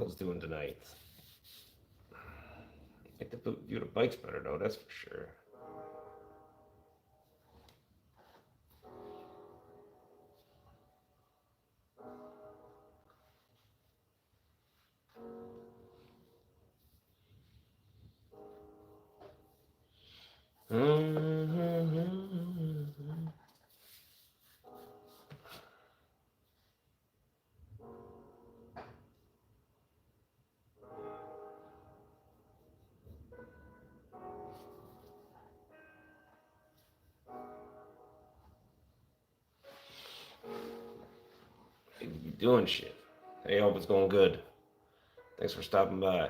girls doing tonight? I think the view the bike's better though, that's for sure. You be doing shit. Hey, hope it's going good. Thanks for stopping by.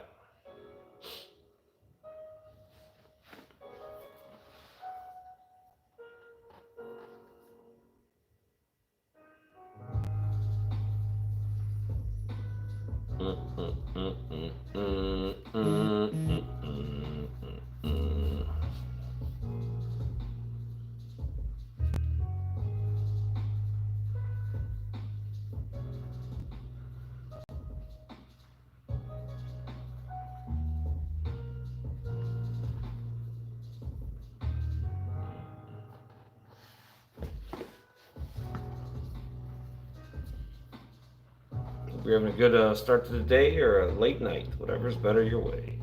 We're having a good start to the day or a late night, whatever's better your way.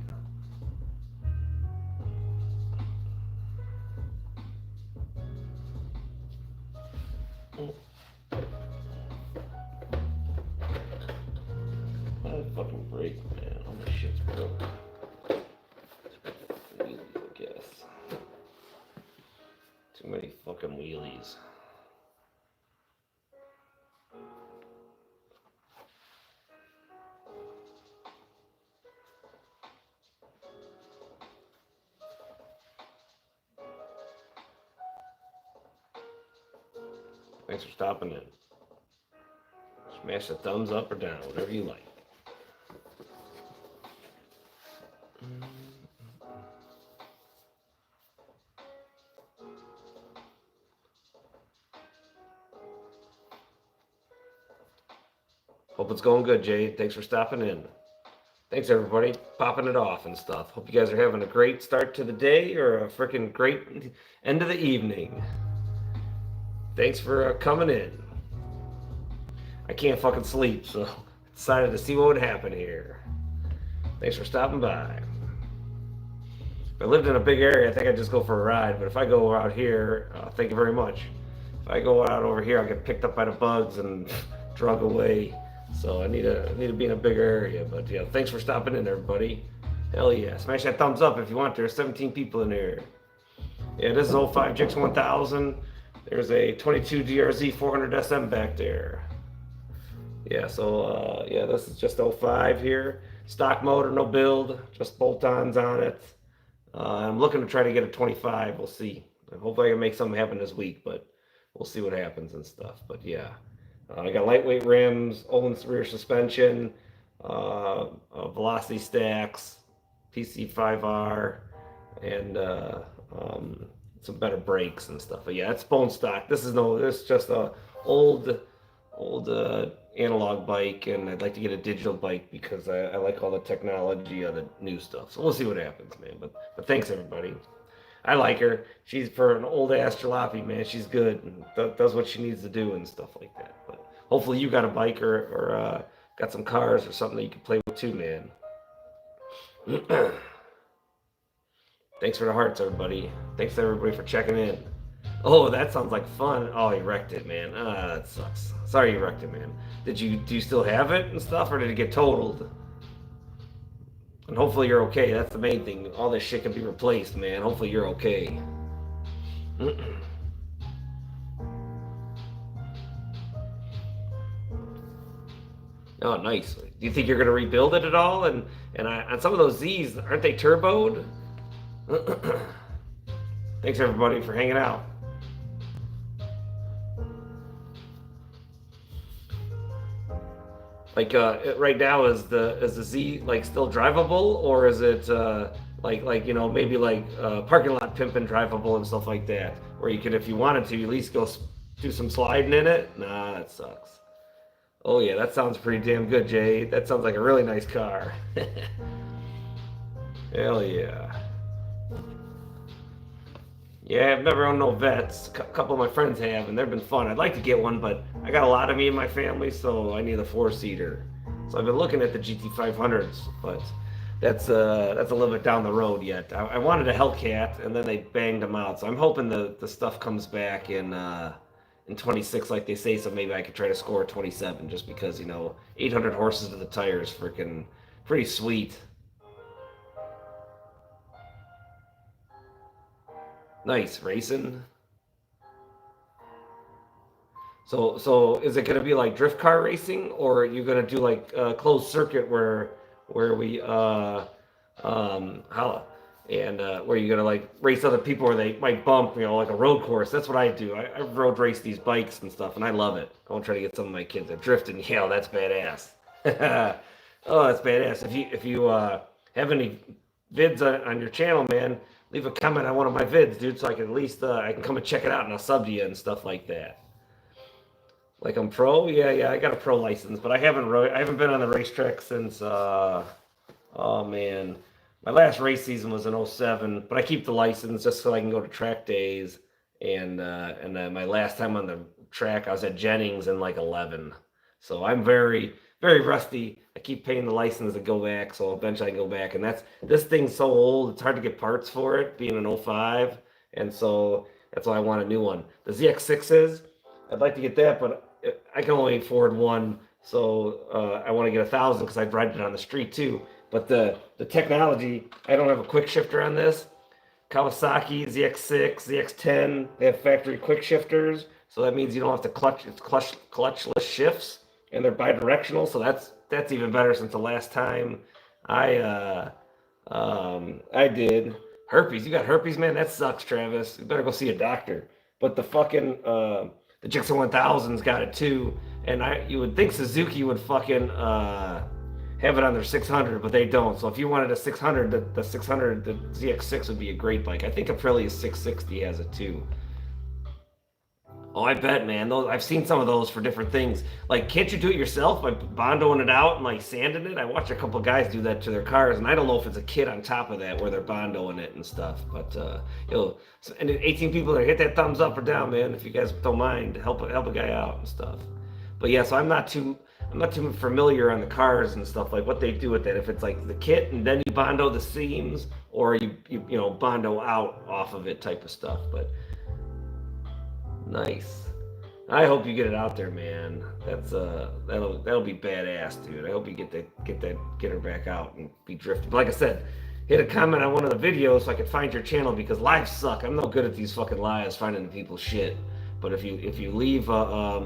Fucking break, man. All my shit's broke. Wheelies, I guess. Too many fucking wheelies. Thanks for stopping in. Smash the thumbs up or down, whatever you like. Hope it's going good, Jay. Thanks for stopping in. Thanks, everybody. Popping it off and stuff. Hope you guys are having a great start to the day or a freaking great end of the evening. Thanks for coming in. I can't fucking sleep, so decided to see what would happen here. Thanks for stopping by. If I lived in a big area, I think I'd just go for a ride. But if I go out here, thank you very much. If I go out over here, I'll get picked up by the bugs and drug away. So I need to be in a bigger area. But yeah, thanks for stopping in, everybody. Hell yeah. Smash that thumbs up if you want. There's 17 people in here. Yeah, this is 05 Jix 1000. There's a 22 DRZ 400 SM back there. Yeah, so yeah, this is just 05 here. Stock motor, no build, just bolt-ons on it. I'm looking to try to get a 25. We'll see. Hopefully I can make something happen this week, but we'll see what happens and stuff. But yeah, I got lightweight rims, Olin rear suspension, velocity stacks, PC5R, and some better brakes and stuff. But yeah, it's bone stock. This is just a old analog bike, and I'd like to get a digital bike because I like all the technology of the new stuff. So we'll see what happens, man. But thanks, everybody. I like her. She's for an old ass jalopy, man. She's good and does what she needs to do and stuff like that. But hopefully you got a bike or got some cars or something that you can play with too, man. Thanks for the hearts, everybody. Thanks to everybody for checking in. Oh, that sounds like fun. Oh, you wrecked it, man. That sucks. Sorry you wrecked it, man. Do you still have it and stuff, or did it get totaled? And hopefully you're okay. That's the main thing. All this shit can be replaced, man. Hopefully you're okay. Oh, nice. Do you think you're gonna rebuild it at all? And on some of those Z's, aren't they turboed? Thanks everybody for hanging out. Like right now, is the Z like still drivable, or is it like you know, maybe like parking lot pimping drivable and stuff like that, where you could, if you wanted to, at least go do some sliding in it? Nah, that sucks. Oh yeah, that sounds pretty damn good, Jay. That sounds like a really nice car. Hell yeah. Yeah, I've never owned no vets. A couple of my friends have, and they've been fun. I'd like to get one, but I got a lot of me in my family, so I need a four-seater. So I've been looking at the GT500s, but that's a little bit down the road yet. I wanted a Hellcat, and then they banged them out. So I'm hoping the stuff comes back in 26, like they say. So maybe I could try to score 27, just because 800 horses to the tires, freaking pretty sweet. Nice racing. So is it gonna be like drift car racing, or are you gonna do like closed circuit where we how and where you gonna like race other people where they might bump, like a road course? That's what I do. I road race these bikes and stuff, and I love it. I want to try to get some of my kids at drifting. Yeah, that's badass. Oh, that's badass. If you have any vids on your channel, man, leave a comment on one of my vids, dude, so I can at least I can come and check it out and I'll sub to you and stuff like that. Like I'm pro? Yeah, I got a pro license, but I haven't been on the racetrack since oh man. My last race season was in '07, but I keep the license just so I can go to track days. And my last time on the track, I was at Jennings in like 11. So I'm very rusty. I keep paying the license to go back, so eventually I can go back. And this thing's so old, it's hard to get parts for it, being an '05, and so that's why I want a new one. The ZX6s, I'd like to get that, but I can only afford one, so I want to get 1,000 because I'd ride it on the street too. But the technology, I don't have a quick shifter on this. Kawasaki ZX6, ZX10, they have factory quick shifters, so that means you don't have to clutch. It's clutchless shifts, and they're bidirectional, so that's even better since the last time I I did herpes. You got herpes, man? That sucks, Travis. You better go see a doctor. But the Gixxer 1000's got it too, and you would think Suzuki would fucking have it on their 600, but they don't. So if you wanted a 600, the 600, the ZX6 would be a great bike. I think Aprilia's 660 has it too. Oh, I bet, man. I've seen some of those for different things. Like, can't you do it yourself by bondoing it out and like sanding it? I watched a couple guys do that to their cars, and I don't know if it's a kit on top of that where they're bondoing it and stuff. But and 18 people that hit that thumbs up or down, man. If you guys don't mind, help a guy out and stuff. But yeah, so I'm not too familiar on the cars and stuff, like what they do with that. If it's like the kit and then you bondo the seams, or you bondo out off of it type of stuff. But nice. I hope you get it out there, man. That'll be badass, dude. I hope you get her back out and be drifting. But like I said, hit a comment on one of the videos so I can find your channel, because lives suck. I'm no good at these fucking lives, finding people's shit. But if you leave a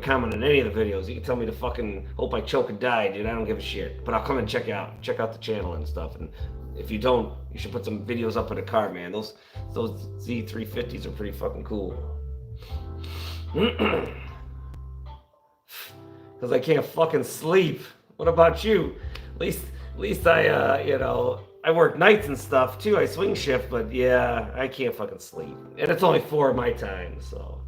comment on any of the videos, you can tell me to fucking hope I choke and die, dude. I don't give a shit. But I'll come and check out the channel and stuff. And if you don't, you should put some videos up in the car, man. Those Z350s are pretty fucking cool. Because I can't fucking sleep. What about you? At least I I work nights and stuff too. I swing shift, but yeah, I can't fucking sleep. And it's only 4 of my time, so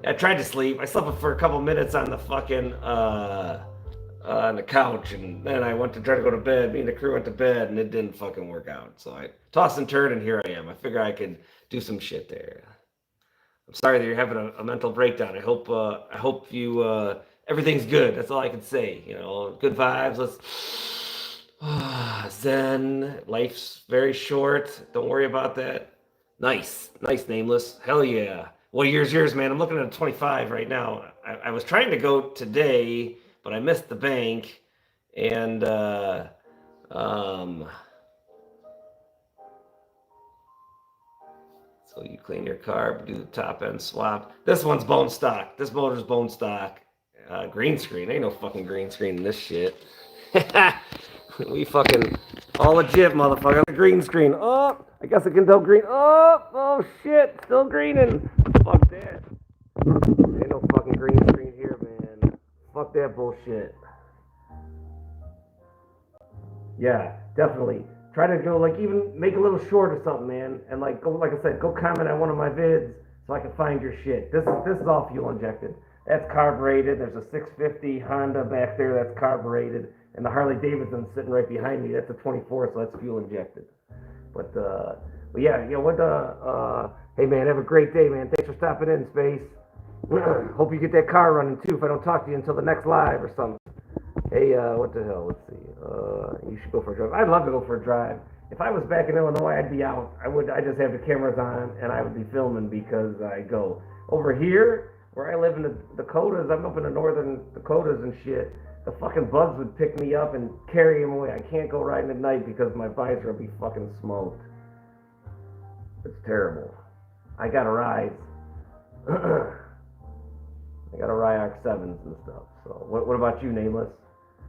I tried to sleep. I slept for a couple minutes on the fucking on the couch, and then I went to try to go to bed. Me and the crew went to bed, and it didn't fucking work out. So I tossed and turned, and here I am. I figure I could do some shit there. I'm sorry that you're having a mental breakdown. I hope you everything's good. That's all I can say. Good vibes. Let's Zen. Life's very short. Don't worry about that. Nice, nameless. Hell yeah. What year's yours, man? I'm looking at a 25 right now. I was trying to go today, but I missed the bank, and so you clean your car, do the top end swap. This one's bone stock. This motor's bone stock. Green screen. Ain't no fucking green screen in this shit. We fucking all legit, motherfucker. The green screen. Oh, I guess I can tell green. Oh shit. Still greening. Fuck that. Ain't no fucking green screen here, man. Fuck that bullshit. Yeah, definitely. Try to go, like, even make a little short or something, man. And like I said, go comment on one of my vids so I can find your shit. This is all fuel injected. That's carbureted. There's a 650 Honda back there that's carbureted, and the Harley Davidson sitting right behind me. That's a 24, so that's fuel injected. But yeah, you know what? Hey man, have a great day, man. Thanks for stopping in, Space. Hope you get that car running too. If I don't talk to you until the next live or something. Hey, what the hell? Let's see. You should go for a drive. I'd love to go for a drive. If I was back in Illinois, I'd be out. I just have the cameras on and I would be filming because I go over here where I live in the Dakotas. I'm up in the northern Dakotas and shit. The fucking bugs would pick me up and carry them away. I can't go riding at night because my visor will be fucking smoked. It's terrible. I got a rise. I got a RX-7s and stuff. So what about you, Nameless?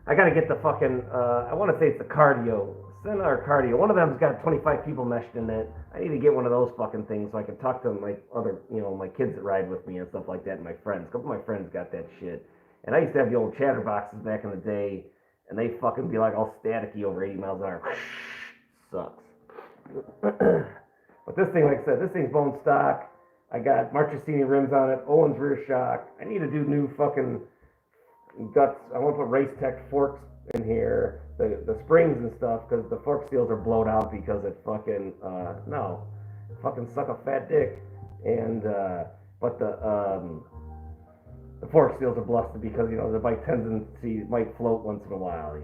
I gotta get the fucking, I want to say it's the cardio. Send our cardio. One of them's got 25 people meshed in it. I need to get one of those fucking things so I can talk to my other, my kids that ride with me and stuff like that, and my friends. A couple of my friends got that shit. And I used to have the old chatterboxes back in the day, and they fucking be like all staticky over 80 miles an hour. Sucks. But this thing, like I said, this thing's bone stock. I got Marchesini rims on it, Owens rear shock. I need to do new fucking guts. I want to put Race Tech forks in here, the springs and stuff, because the fork seals are blowed out because it fucking fucking suck a fat dick. And but the fork seals are blusted because the bike tendency might float once in a while.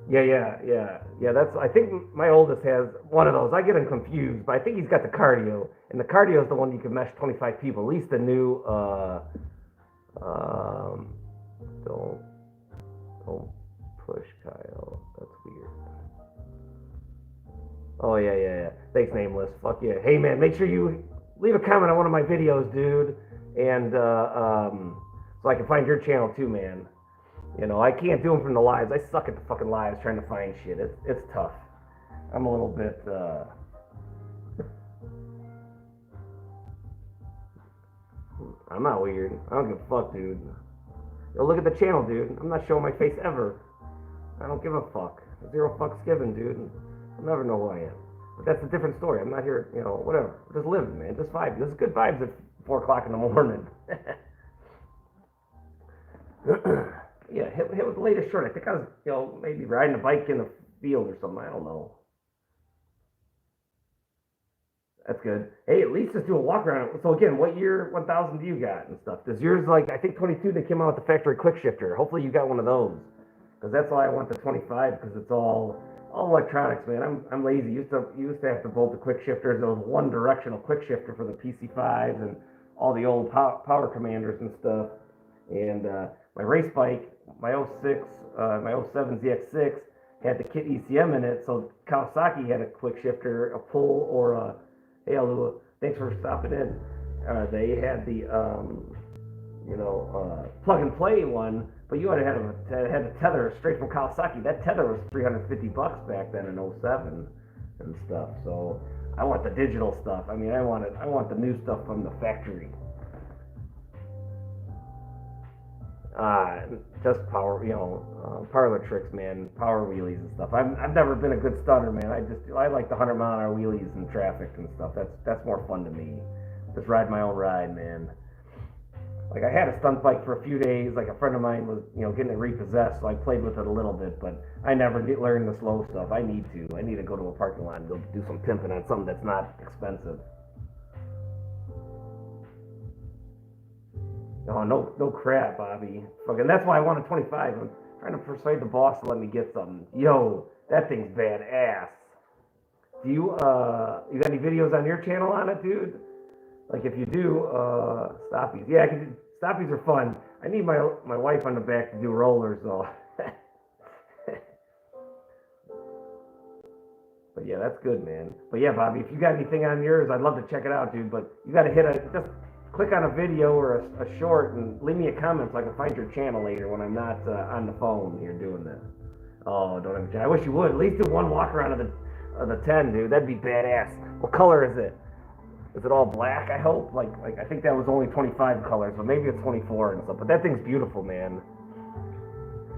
Yeah. That's. I think my oldest has one of those. I get him confused, but I think he's got the cardio, and the cardio is the one you can mesh 25 people. At least the new. Don't push, Kyle. That's weird. Oh yeah. Thanks, Nameless. Fuck yeah. Hey man, make sure you leave a comment on one of my videos, dude, and so I can find your channel too, man. I can't do them from the lives. I suck at the fucking lives trying to find shit. It's tough. I'm a little bit. I'm not weird. I don't give a fuck, dude. Yo, look at the channel, dude. I'm not showing my face ever. I don't give a fuck. 0 fucks given, dude. I'll never know who I am. But that's a different story. I'm not here, whatever. Just living, man. Just vibes. This is good vibes at 4 o'clock in the morning. Yeah, hit with the latest short. I think I was, maybe riding a bike in the field or something. I don't know. That's good. Hey, at least just do a walk around. So again, what year 1000 do you got and stuff? Does yours I think 22? They came out with the factory quick shifter. Hopefully you got one of those, because that's why I want the 25, because it's all electronics, man. I'm lazy. Used to have to bolt the quick shifters. There was one directional quick shifter for the PC5s and all the old power commanders and stuff. And my race bike, my 06, my 07 ZX6 had the kit ECM in it, so Kawasaki had a quick shifter, a pull, or a, hey Alua, thanks for stopping in. They had the plug and play one, but you had the tether straight from Kawasaki. That tether was $350 back then in 07 and stuff. So I want the digital stuff. I mean, I want the new stuff from the factory. Just power, parlor tricks, man, power wheelies and stuff. I've never been a good stunner, man. I like the 100-mile-an-hour wheelies in traffic and stuff. That's more fun to me. Just ride my own ride, man. Like, I had a stunt bike for a few days. Like, a friend of mine was, getting it repossessed, so I played with it a little bit, but I never learned the slow stuff. I need to go to a parking lot and go do some pimping on something that's not expensive. Oh, no crap, Bobby. Fucking, that's why I wanted 25. I'm trying to persuade the boss to let me get something. Yo, that thing's badass. Do you got any videos on your channel on it, dude? Like, if you do, stoppies. Yeah, stoppies are fun. I need my wife on the back to do rollers, though. But yeah, that's good, man. But yeah, Bobby, if you got anything on yours, I'd love to check it out, dude. But you got to just click on a video or a short and leave me a comment so I can find your channel later when I'm not on the phone here doing this. Oh, don't have a I wish you would. At least do one walk around of the 10, dude. That'd be badass. What color is it? Is it all black, I hope? Like I think that was only 25 colors, but maybe it's 24 and stuff. But that thing's beautiful, man.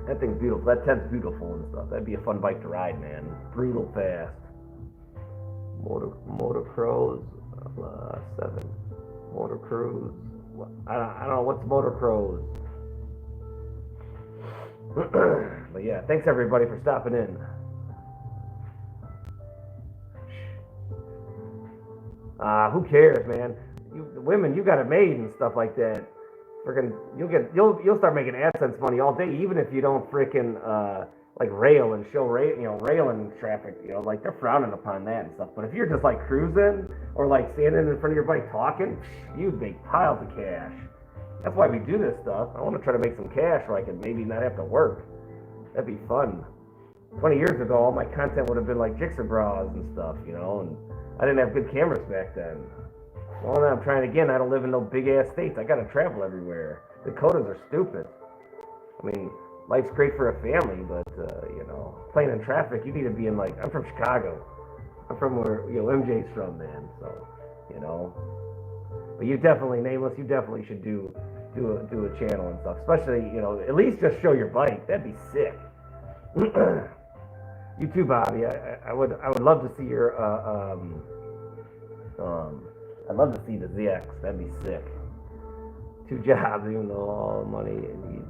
That thing's beautiful. That 10's beautiful and stuff. That'd be a fun bike to ride, man. Brutal fast. Motocross 7. Motor Cruise. I don't know what's motocross. But yeah, thanks everybody for stopping in. Who cares, man? The women, you got it made and stuff like that. Freaking, you'll start making AdSense money all day, even if you don't freaking like rail and show railing traffic. Like they're frowning upon that and stuff. But if you're just like cruising or like standing in front of your bike talking, you'd make piles of cash. That's why we do this stuff. I want to try to make some cash where I can maybe not have to work. That'd be fun. 20 years ago, all my content would have been like jigsaw bras and stuff, and I didn't have good cameras back then. Well, now I'm trying again. I don't live in no big ass states. I gotta travel everywhere. The quotas are stupid. I mean, life's great for a family, but playing in traffic, you need to be in like. I'm from Chicago. I'm from where MJ's from, man. So, But you definitely, Nameless. You definitely should do a channel and stuff. Especially, at least just show your bike. That'd be sick. You too, Bobby. I would love to see your I'd love to see the ZX. That'd be sick. 2 jobs, even though all money indeed.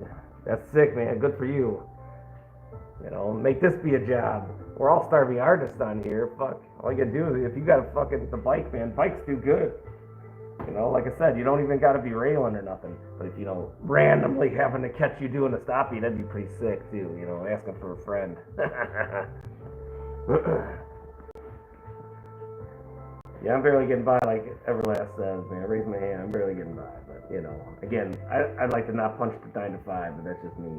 That's sick, man. Good for you. Make this be a job. We're all starving artists on here. Fuck. All you gotta do is if you got the bike, man, bikes do good. Like I said, you don't even gotta be railing or nothing. But if randomly having to catch you doing a stoppie, that'd be pretty sick too. Asking for a friend. Yeah, I'm barely getting by, like Everlast says, man. I raise my hand, I'm barely getting by. But, again, I'd like to not punch 9 to 5, but that's just me.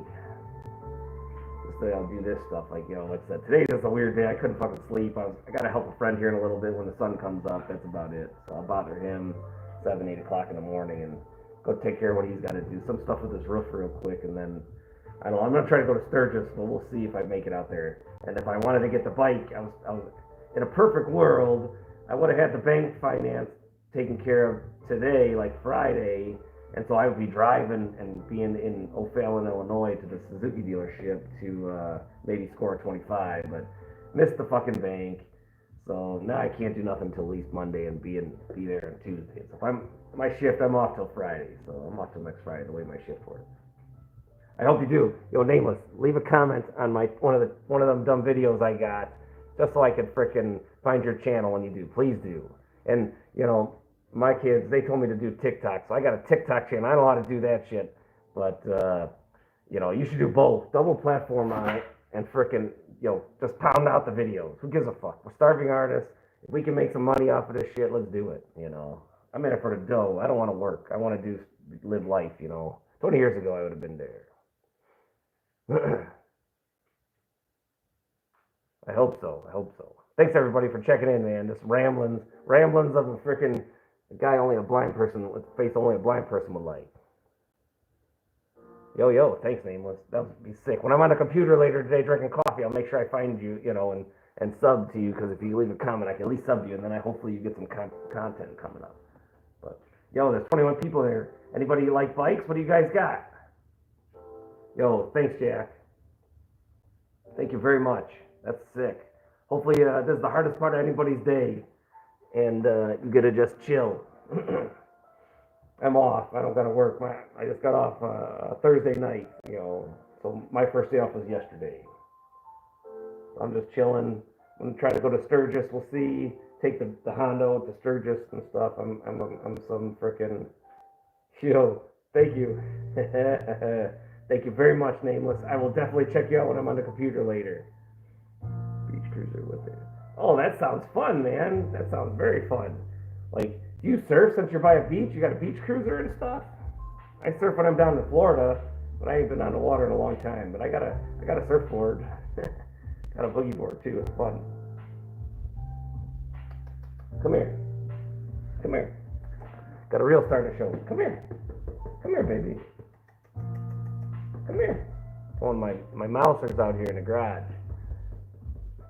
Just say I'll do this stuff, like I said. Today's just a weird day. I couldn't fucking sleep. I got to help a friend here in a little bit when the sun comes up. That's about it. So I'll bother him 7, 8 o'clock in the morning and go take care of what he's got to do. Some stuff with his roof real quick, and then, I don't know, I'm going to try to go to Sturgis, but we'll see if I make it out there. And if I wanted to get the bike, I was in a perfect world, I would have had the bank finance taken care of today, like Friday, and so I would be driving and being in O'Fallon, Illinois to the Suzuki dealership to maybe score a 25, but missed the fucking bank, so now I can't do nothing until at least Monday and be there on Tuesday. So if my shift, I'm off till Friday, so I'm off till next Friday the way my shift works. I hope you do. Nameless, leave a comment on one of them dumb videos I got, just so I could frickin' find your channel when you do. Please do. And, my kids, they told me to do TikTok, so I got a TikTok channel. I don't know how to do that shit, but, you should do both. Double platform on it and frickin', just pound out the videos. Who gives a fuck? We're starving artists. If we can make some money off of this shit, let's do it, I'm in it for the dough. I don't want to work. I want to live life, 20 years ago, I would have been there. I hope so. Thanks everybody for checking in, man. This ramblings of a freaking guy only a blind person with a face only a blind person would like. Yo, thanks, Nameless. That would be sick. When I'm on the computer later today drinking coffee, I'll make sure I find you, and sub to you, because if you leave a comment, I can at least sub you, and then hopefully you get some content coming up. But there's 21 people there. Anybody like bikes? What do you guys got? Thanks, Jack. Thank you very much. That's sick. Hopefully, this is the hardest part of anybody's day, and you get to just chill. I'm off. I don't got to work. I just got off Thursday night, so my first day off was yesterday. I'm just chilling. I'm gonna try to go to Sturgis. We'll see. Take the Hondo to Sturgis and stuff. I'm some freaking. Thank you. Thank you very much, Nameless. I will definitely check you out when I'm on the computer later. Beach cruiser with it. Oh, that sounds fun, man. That sounds very fun. Like, do you surf since you're by a beach? You got a beach cruiser and stuff? I surf when I'm down in Florida, but I ain't been on the water in a long time. But I got a surfboard. Got a boogie board too. It's fun. Come here. Got a real star to show. Come here, baby. Come here. Oh, my mouser's out here in the garage.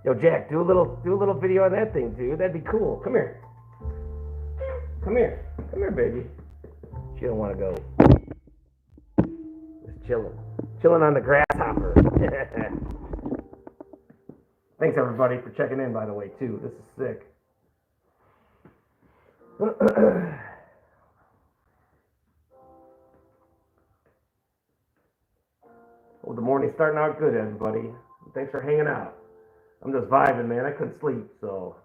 Yo, Jack, do a little video on that thing, dude. That'd be cool. Come here, baby. She don't want to go. Just chilling on the grasshopper. Thanks everybody for checking in, by the way, too. This is sick. Well, the morning's starting out good, everybody. Thanks for hanging out. I'm just vibing, man. I couldn't sleep, so.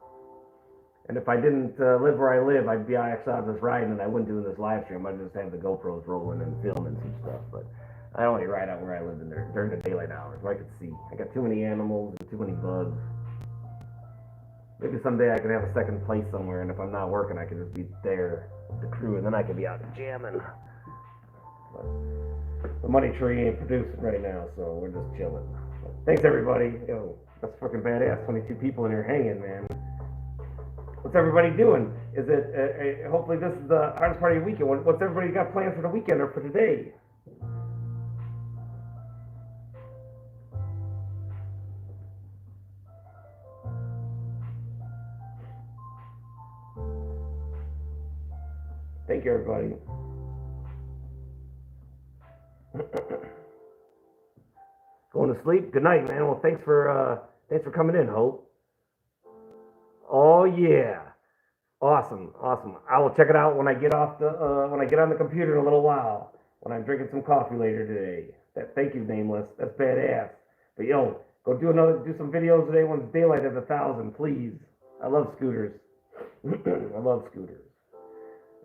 And if I didn't live where I live, I'd be actually out just riding, and I wouldn't do this live stream. I'd just have the GoPros rolling and filming some stuff. But I only ride out where I live in there during the daylight hours, where I could see. I got too many animals and too many bugs. Maybe someday I can have a second place somewhere, and if I'm not working, I can just be there with the crew, and then I can be out jamming. But the money tree ain't producing right now, so we're just chilling. But thanks, everybody. Yo, that's fucking badass. 22 people in here hanging, man. What's everybody doing? Is it, hopefully this is the hardest part of your weekend. What's everybody got planned for the weekend or for today? Thank you, everybody. Going to sleep? Good night, man. Well, thanks for coming in, Hope. Oh yeah. Awesome. I will check it out when I get off when I get on the computer in a little while. When I'm drinking some coffee later today. Thank you, Nameless. That's badass. But yo, go do some videos today when daylight is 1,000, please. I love scooters. I love scooters.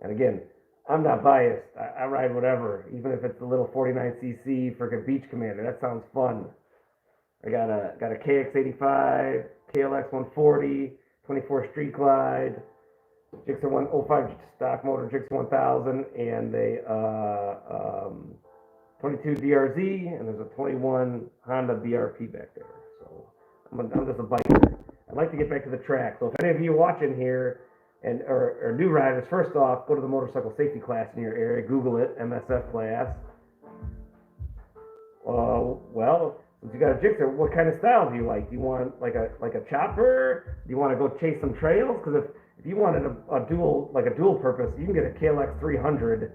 And again, I'm not biased. I ride whatever, even if it's the little 49cc freaking Beach Commander. That sounds fun. I got a KX85, KLX 140, 24 Street Glide, Gixxer 105 stock motor Gixxer 1000, and a 22 DRZ, and there's a 21 Honda BRP back there. So I'm just a biker. I'd like to get back to the track. So if any of you watching here or new riders, first off, go to the motorcycle safety class in your area. Google it, MSF class. Well, since you got a Gixxer, what kind of style do you like? Do you want like a chopper? Do you want to go chase some trails? Because if you wanted a dual purpose, you can get a KLX 300,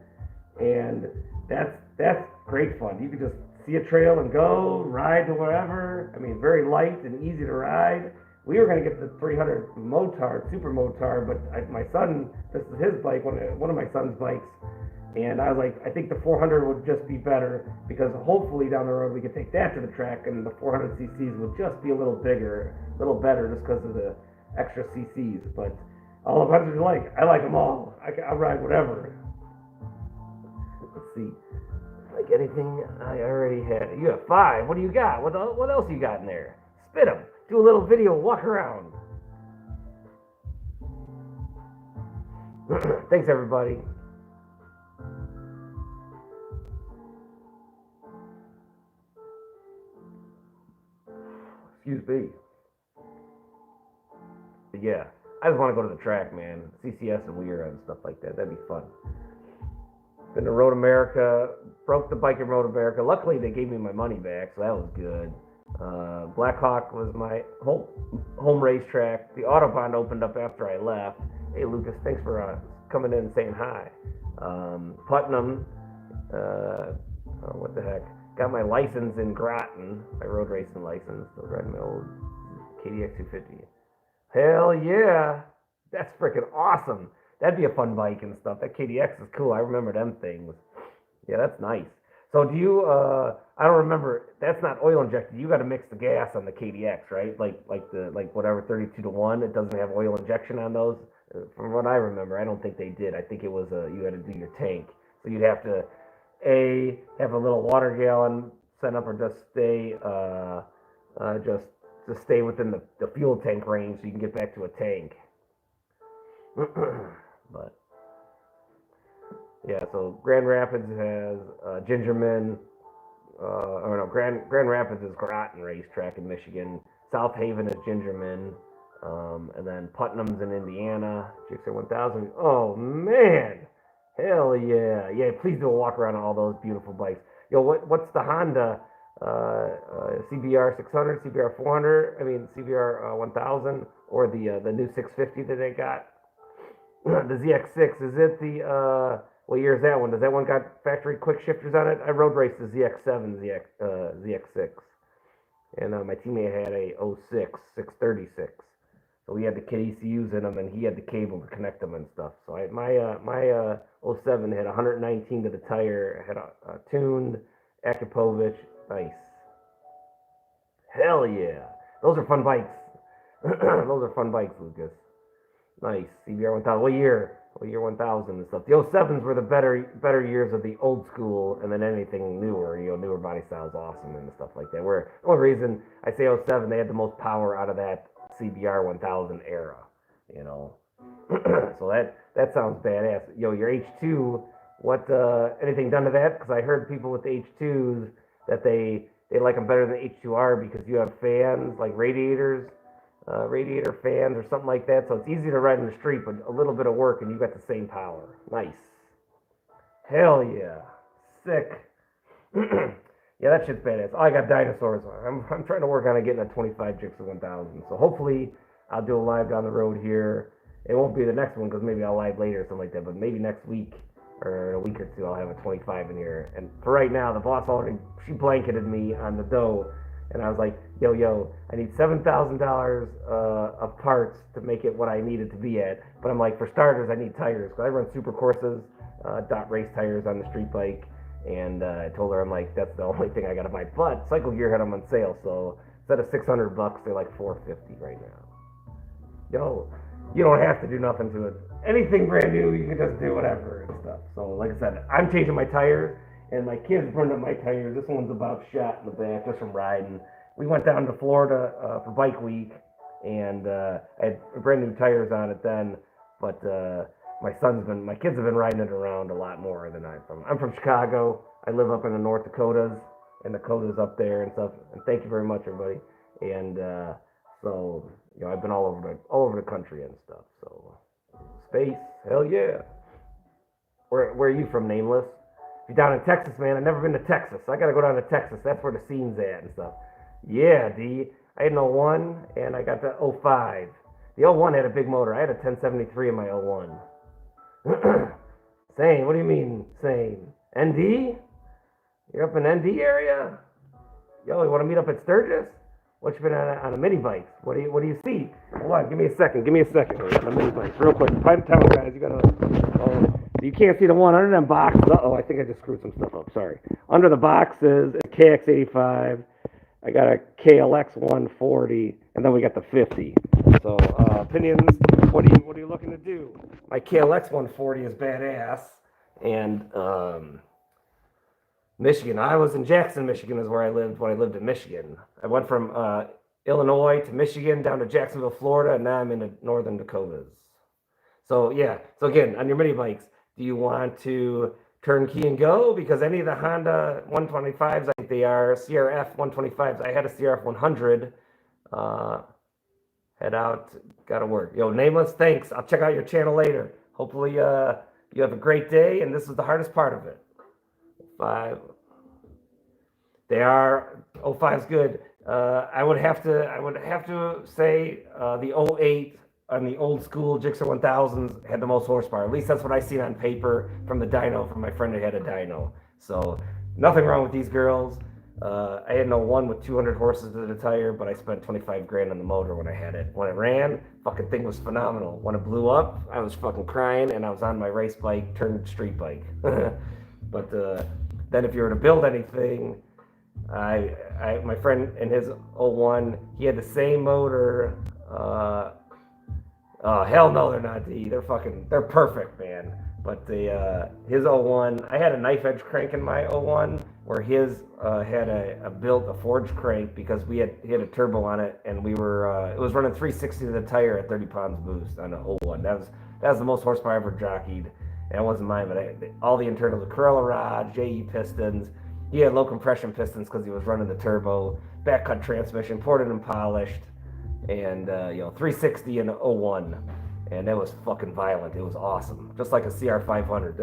and that's great fun. You can just see a trail and go ride to wherever. I mean, very light and easy to ride. We were going to get the 300 Motard, Super Motard, but my son, this is his bike, one of my son's bikes, and I was like, I think the 400 would just be better, because hopefully down the road we could take that to the track, and the 400 cc's would just be a little bigger, a little better, just because of the extra cc's. But all of us like, I like them all. I'll ride whatever. Let's see. Like anything I already had. You have 5. What do you got? What else you got in there? Spit them. Do a little video, walk around. Thanks, everybody. Excuse me. But yeah, I just want to go to the track, man. CCS and Weira and stuff like that. That'd be fun. Been to Road America, broke the bike in Road America. Luckily, they gave me my money back, so that was good. Blackhawk was my home racetrack. The Autobahn opened up after I left. Hey, Lucas, thanks for coming in and saying hi. Putnam, what the heck? Got my license in Groton, my road racing license. Still riding my old KDX 250. Hell yeah! That's freaking awesome. That'd be a fun bike and stuff. That KDX is cool. I remember them things. Yeah, that's nice. So do you, I don't remember, that's not oil injected. You got to mix the gas on the KDX, right? Like whatever 32-to-1, it doesn't have oil injection on those. From what I remember, I don't think they did. I think it was you had to do your tank. So you'd have to, have a little water gallon set up, or just stay, just stay within the fuel tank range so you can get back to a tank. But yeah, so Grand Rapids has Gingerman, Grand Rapids is Groton Racetrack in Michigan. South Haven is Gingerman, and then Putnam's in Indiana. Gixxer 1000. Oh man, hell yeah, yeah! Please do a walk around on all those beautiful bikes. Yo, what's the Honda CBR 600, CBR 400? I mean CBR 1000, or the new 650 that they got? The ZX6, is it the what year is that one? Does that one got factory quick shifters on it? I road raced the ZX7 ZX6, and my teammate had a 06 636, so we had the ECUs in them, and he had the cable to connect them and stuff. So my 07 had 119 to the tire, had a tuned Akupovich, nice. Hell yeah. Those are fun bikes. Those are fun bikes, Lucas. Nice. CBR 1000. What year? What year 1000 and stuff? The 07s were the better years of the old school, and then anything newer, newer body styles, awesome and stuff like that. Where the only reason I say 07, they had the most power out of that CBR 1000 era, you know. So that sounds badass. Your H2, what anything done to that? Because I heard people with the H2s that they like them better than H2R because you have fans like radiators, radiator fans or something like that. So it's easy to ride in the street, but a little bit of work and you got the same power. Nice. Hell yeah. Sick. Yeah, that shit's badass. Oh, I got dinosaurs. I'm trying to work on getting a 25 Jixer 1000. So hopefully I'll do a live down the road here. It won't be the next one because maybe I'll live later or something like that. But maybe next week or in a week or two I'll have a 25 in here. And for right now, the boss already she blanketed me on the dough, and I was like, yo, I need $7,000 of parts to make it what I need it to be at. But I'm like, for starters, I need tires because I run super courses, dot race tires on the street bike. And I told her, I'm like, that's the only thing I gotta buy. But Cycle Gear had them on sale, so instead of $600, they're like $450 right now. You don't have to do nothing to it. Anything brand new, you can just do whatever and stuff. So, like I said, I'm changing my tires, and my kids burned up my tires. This one's about shot in the back just from riding. We went down to Florida for Bike Week, and I had brand new tires on it then. But my kids have been riding it around a lot more than I'm from. I'm from Chicago. I live up in the North Dakotas, and Dakota's up there and stuff. And thank you very much, everybody. And so I've been all over the country and stuff. So space, hell yeah. Where are you from, Nameless? If you're down in Texas, man, I've never been to Texas. I gotta go down to Texas. That's where the scene's at and stuff. Yeah, D. I had an 01 and I got the 05. The 01 had a big motor. I had a 1073 in my 01. Same. What do you mean same? ND? You're up in ND area? Yo, you want to meet up at Sturgis? What you been on a mini bike? What do you see? Hold on, give me a second. On a mini bike, real quick. Private town guys, you gotta. Oh, you can't see the one under them boxes. Oh, I think I just screwed some stuff up. Sorry. Under the boxes, a KX85. I got a KLX 140, and then we got the 50. So opinions. What are you looking to do? My KLX 140 is badass, and Michigan. I was in Jackson, Michigan, is where I lived when I lived in Michigan. I went from Illinois to Michigan, down to Jacksonville, Florida, and now I'm in the northern Dakotas. So yeah. So again, on your mini bikes, do you want to turnkey and go? Because any of the Honda 125s, I think they are CRF 125s. I had a CRF 100. Head out, gotta work. Yo, Nameless, thanks. I'll check out your channel later. Hopefully, you have a great day, and this is the hardest part of it. 5. They are 05's good. I would have to say the 08 on the old school Gixxer 1000s had the most horsepower. At least that's what I seen on paper from the dyno from my friend who had a dyno. So nothing wrong with these girls. I had no one with 200 horses to the tire, but I spent 25 grand on the motor when I had it. When it ran, fucking thing was phenomenal. When it blew up, I was fucking crying, and I was on my race bike turned street bike. But then if you were to build anything, my friend in his 01, he had the same motor. Hell no, they're not D. They're perfect, man. But his 01, I had a knife edge crank in my 01, where his had a forged crank because he had a turbo on it, and it was running 360 to the tire at 30 pounds boost on the 01. That was the most horsepower I ever jockeyed. And it wasn't mine, but all the internals, the Corella rod, JE pistons. He had low compression pistons because he was running the turbo, back cut transmission, ported and polished, and 360 and 01. And that was fucking violent. It was awesome, just like a CR500.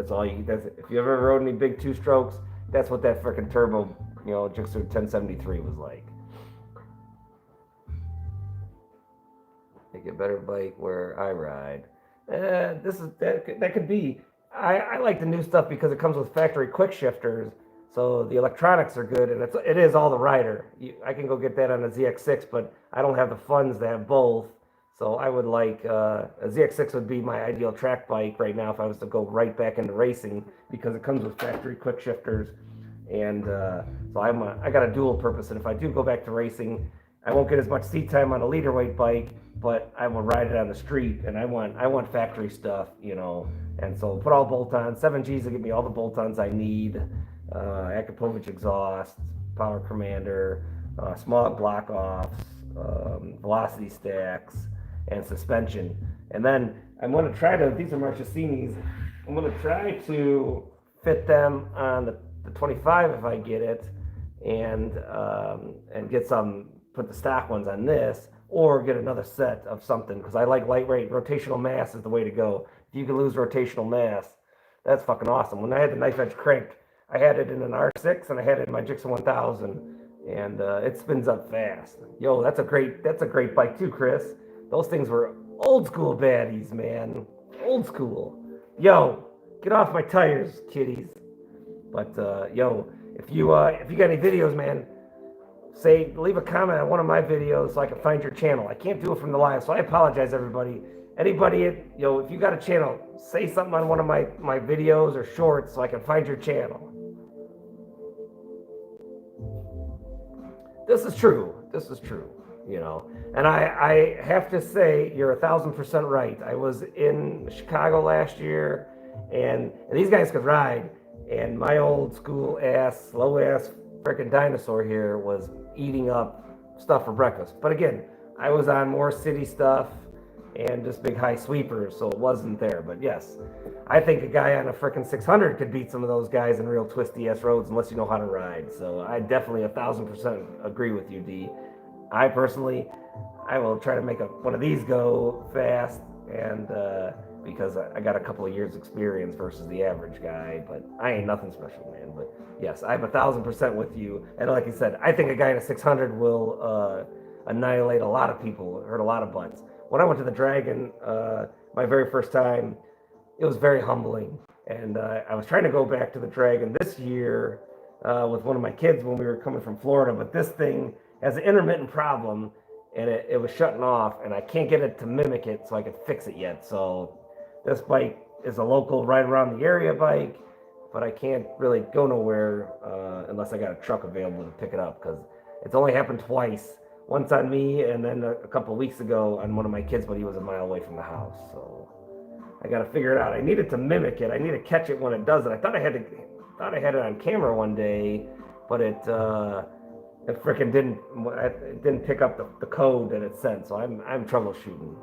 If you ever rode any big two strokes, that's what that freaking turbo, Gixxer 1073 was like. Make a better bike where I ride. That could be. I like the new stuff because it comes with factory quick shifters, so the electronics are good, and it is all the rider. I can go get that on a ZX6, but I don't have the funds to have both. So I would like a ZX6 would be my ideal track bike right now if I was to go right back into racing because it comes with factory quick shifters. And so I got a dual purpose. And if I do go back to racing, I won't get as much seat time on a leader weight bike, but I will ride it on the street. And I want factory stuff, you know. And so put all bolt-ons. 7Gs will give me all the bolt-ons I need. Akrapovic exhaust, power commander, smog block offs, velocity stacks, and suspension. And then I'm going to try to, these are Marchesinis, I'm going to try to fit them on the 25 if I get it, and get some, put the stock ones on this, or get another set of something, because I like lightweight. Rotational mass is the way to go. If you can lose rotational mass, that's fucking awesome. When I had the knife edge crank, I had it in an R6 and I had it in my Gixxer 1000, and it spins up fast. Yo, that's a great bike too, Chris. Those things were old school baddies, man. Old school. Yo, get off my tires, kiddies. But yo, if you got any videos, man, leave a comment on one of my videos so I can find your channel. I can't do it from the live, so I apologize, everybody. Anybody, if you got a channel, say something on one of my videos or shorts so I can find your channel. This is true. You know, and I have to say you're 1,000% right. I was in Chicago last year, and these guys could ride, and my old school ass, slow ass freaking dinosaur here was eating up stuff for breakfast. But again, I was on more city stuff and just big high sweepers, so it wasn't there. But yes, I think a guy on a freaking 600 could beat some of those guys in real twisty ass roads unless you know how to ride. So I definitely 1,000% agree with you, D. I personally, I will try to make one of these go fast, and because I got a couple of years experience versus the average guy, but I ain't nothing special, man. But yes, I'm 1,000% with you. And like you said, I think a guy in a 600 will annihilate a lot of people, hurt a lot of butts. When I went to the Dragon, my very first time, it was very humbling. And I was trying to go back to the Dragon this year with one of my kids when we were coming from Florida, but this thing has an intermittent problem, and it was shutting off, and I can't get it to mimic it so I could fix it yet. So this bike is a local ride around the area bike, but I can't really go nowhere unless I got a truck available to pick it up, because it's only happened twice. Once on me, and then a couple of weeks ago on one of my kids, but he was a mile away from the house. So I got to figure it out. I needed to mimic it. I need to catch it when it does it. I thought I had it on camera one day, but it freaking didn't pick up the code that it sent. So I'm troubleshooting.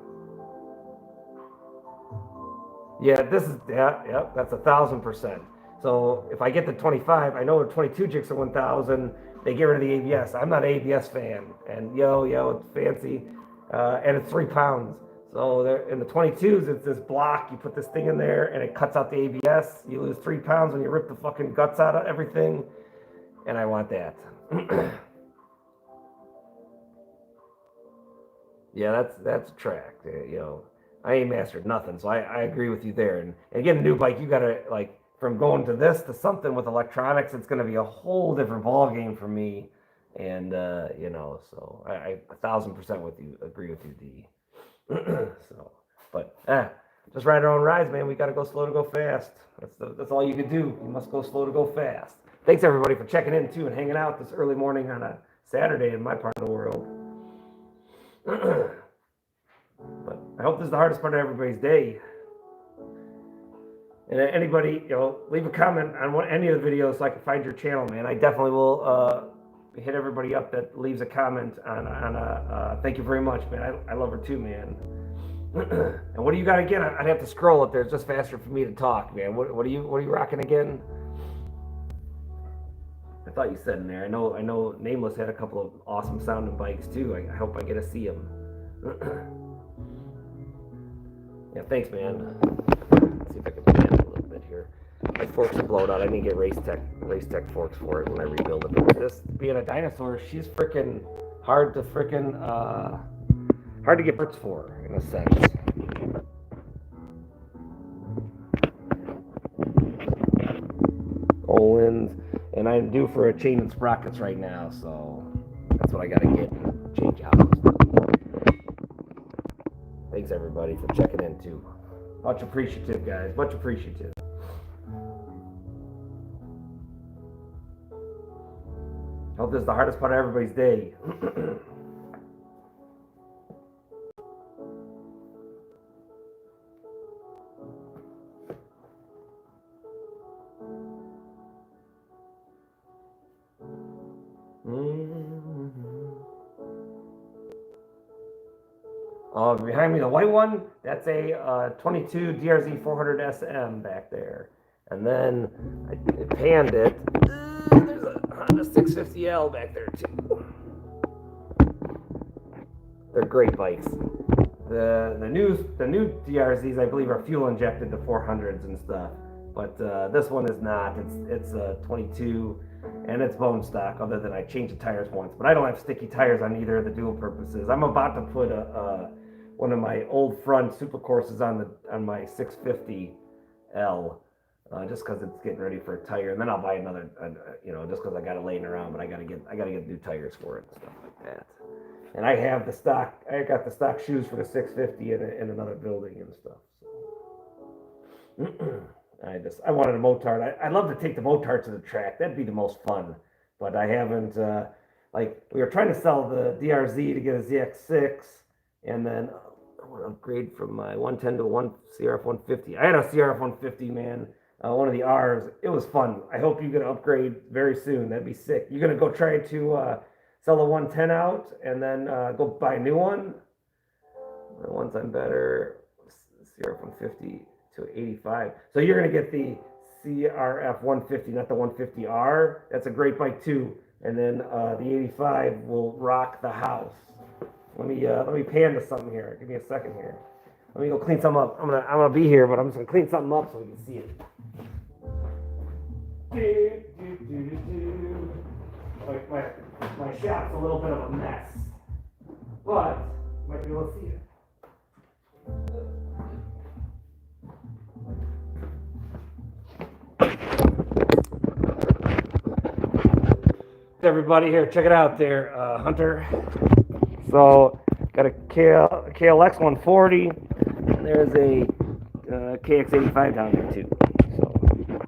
Yeah, that's 1,000%. So if I get the 25, I know the 22 Gixxer 1000, they get rid of the ABS. I'm not an ABS fan, and it's fancy, and it's 3 pounds. So in the 22s, it's this block. You put this thing in there, and it cuts out the ABS. You lose 3 pounds when you rip the fucking guts out of everything, and I want that. Yeah, that's a track. I ain't mastered nothing, so I agree with you there. And again, a new bike, you gotta from going to this to something with electronics, it's gonna be a whole different ball game for me. And so I 1,000% agree with you, D. So, but just ride our own rides, man. We gotta go slow to go fast. That's all you can do. You must go slow to go fast. Thanks everybody for checking in too and hanging out this early morning on a Saturday in my part of the world. But I hope this is the hardest part of everybody's day. And anybody, leave a comment on any of the videos so I can find your channel, man. I definitely will hit everybody up that leaves a comment on thank you very much, man. I love her too, man. And what do you got again? I'd have to scroll up there. It's just faster for me to talk, man. What are you rocking again? I thought you said in there. I know Nameless had a couple of awesome sounding bikes too. I hope I get to see them. Yeah, thanks, man. Let's see if I can pan it a little bit here. My forks are blowed out. I need to get race tech forks for it when I rebuild it. But this being a dinosaur, she's freaking hard to get parts for, in a sense. Olin's, and I'm due for a chain and sprockets right now, so that's what I gotta get and change out. Thanks everybody for checking in too. Much appreciative, guys. Much appreciative. this is the hardest part of everybody's day. Behind me, the white one, that's a 22 DRZ 400 SM back there. And then I panned it. There's a Honda 650L back there too. They're great bikes. The new DRZs, I believe, are fuel injected to 400s and stuff. But this one is not. It's a 22 and it's bone stock, other than I changed the tires once. But I don't have sticky tires on either of the dual purposes. I'm about to put one of my old front super courses on my 650L, just because it's getting ready for a tire, and then I'll buy another, just because I got it laying around. But I gotta get new tires for it and stuff like that. And I have the stock. I got the stock shoes for the 650 in another building and stuff. So. I wanted a motard. I'd love to take the motard to the track. That'd be the most fun. But I haven't. We were trying to sell the DRZ to get a ZX6, and then I want to upgrade from my 110 to one CRF 150. I had a CRF 150, man. One of the R's. It was fun. I hope you get an upgrade very soon. That'd be sick. You're gonna go try to sell the 110 out, and then go buy a new one. Once I'm better, CRF 150. To 85. So you're going to get the CRF 150, not the 150R. That's a great bike too. And then the 85 will rock the house. Let me pan to something here. Give me a second here. Let me go clean something up. I'm gonna be here, but I'm just gonna clean something up so we can see it. My shop's a little bit of a mess, but you might be able to see it. Everybody here, check it out there, Hunter. So got a KLX 140, and there's a KX 85 down there too.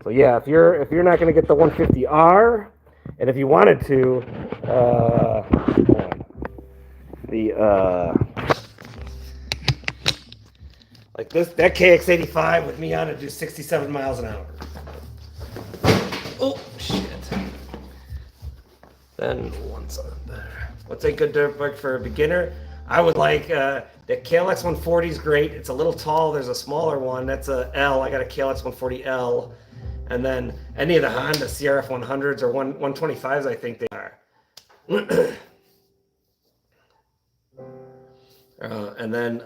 So yeah, if you're not gonna get the 150R, and if you wanted to, like that KX 85 with me on it do 67 miles an hour. Oh shit. Then once on there. What's a good dirt bike for a beginner? I would like the KLX 140 is great. It's a little tall. There's a smaller one. That's a L. I got a KLX 140L. And then any of the Honda CRF 100s or 125s, I think they are. And then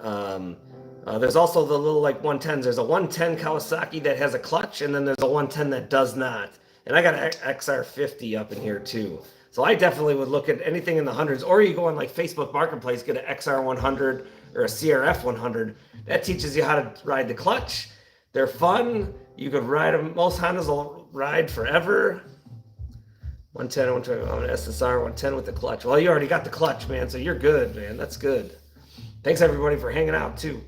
there's also the little like 110s. There's a 110 Kawasaki that has a clutch, and then there's a 110 that does not. And I got an XR50 up in here too. So I definitely would look at anything in the hundreds, or you go on like Facebook Marketplace, get an XR 100 or a CRF 100. That teaches you how to ride the clutch. They're fun. You could ride them. Most Hondas will ride forever. 110, 120, I'm an SSR 110 with the clutch. Well, you already got the clutch, man, so you're good, man. That's good. Thanks everybody for hanging out too.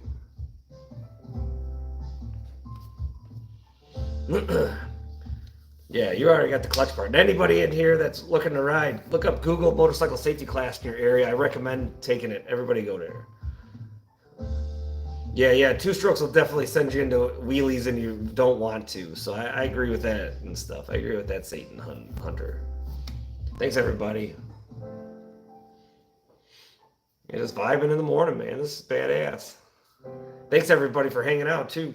Yeah, you already got the clutch part. And anybody in here that's looking to ride, look up Google motorcycle safety class in your area. I recommend taking it. Everybody go there. Yeah, two strokes will definitely send you into wheelies and you don't want to. So I agree with that and stuff. I agree with that, Satan Hunter. Thanks, everybody. You're just vibing in the morning, man. This is badass. Thanks, everybody, for hanging out, too.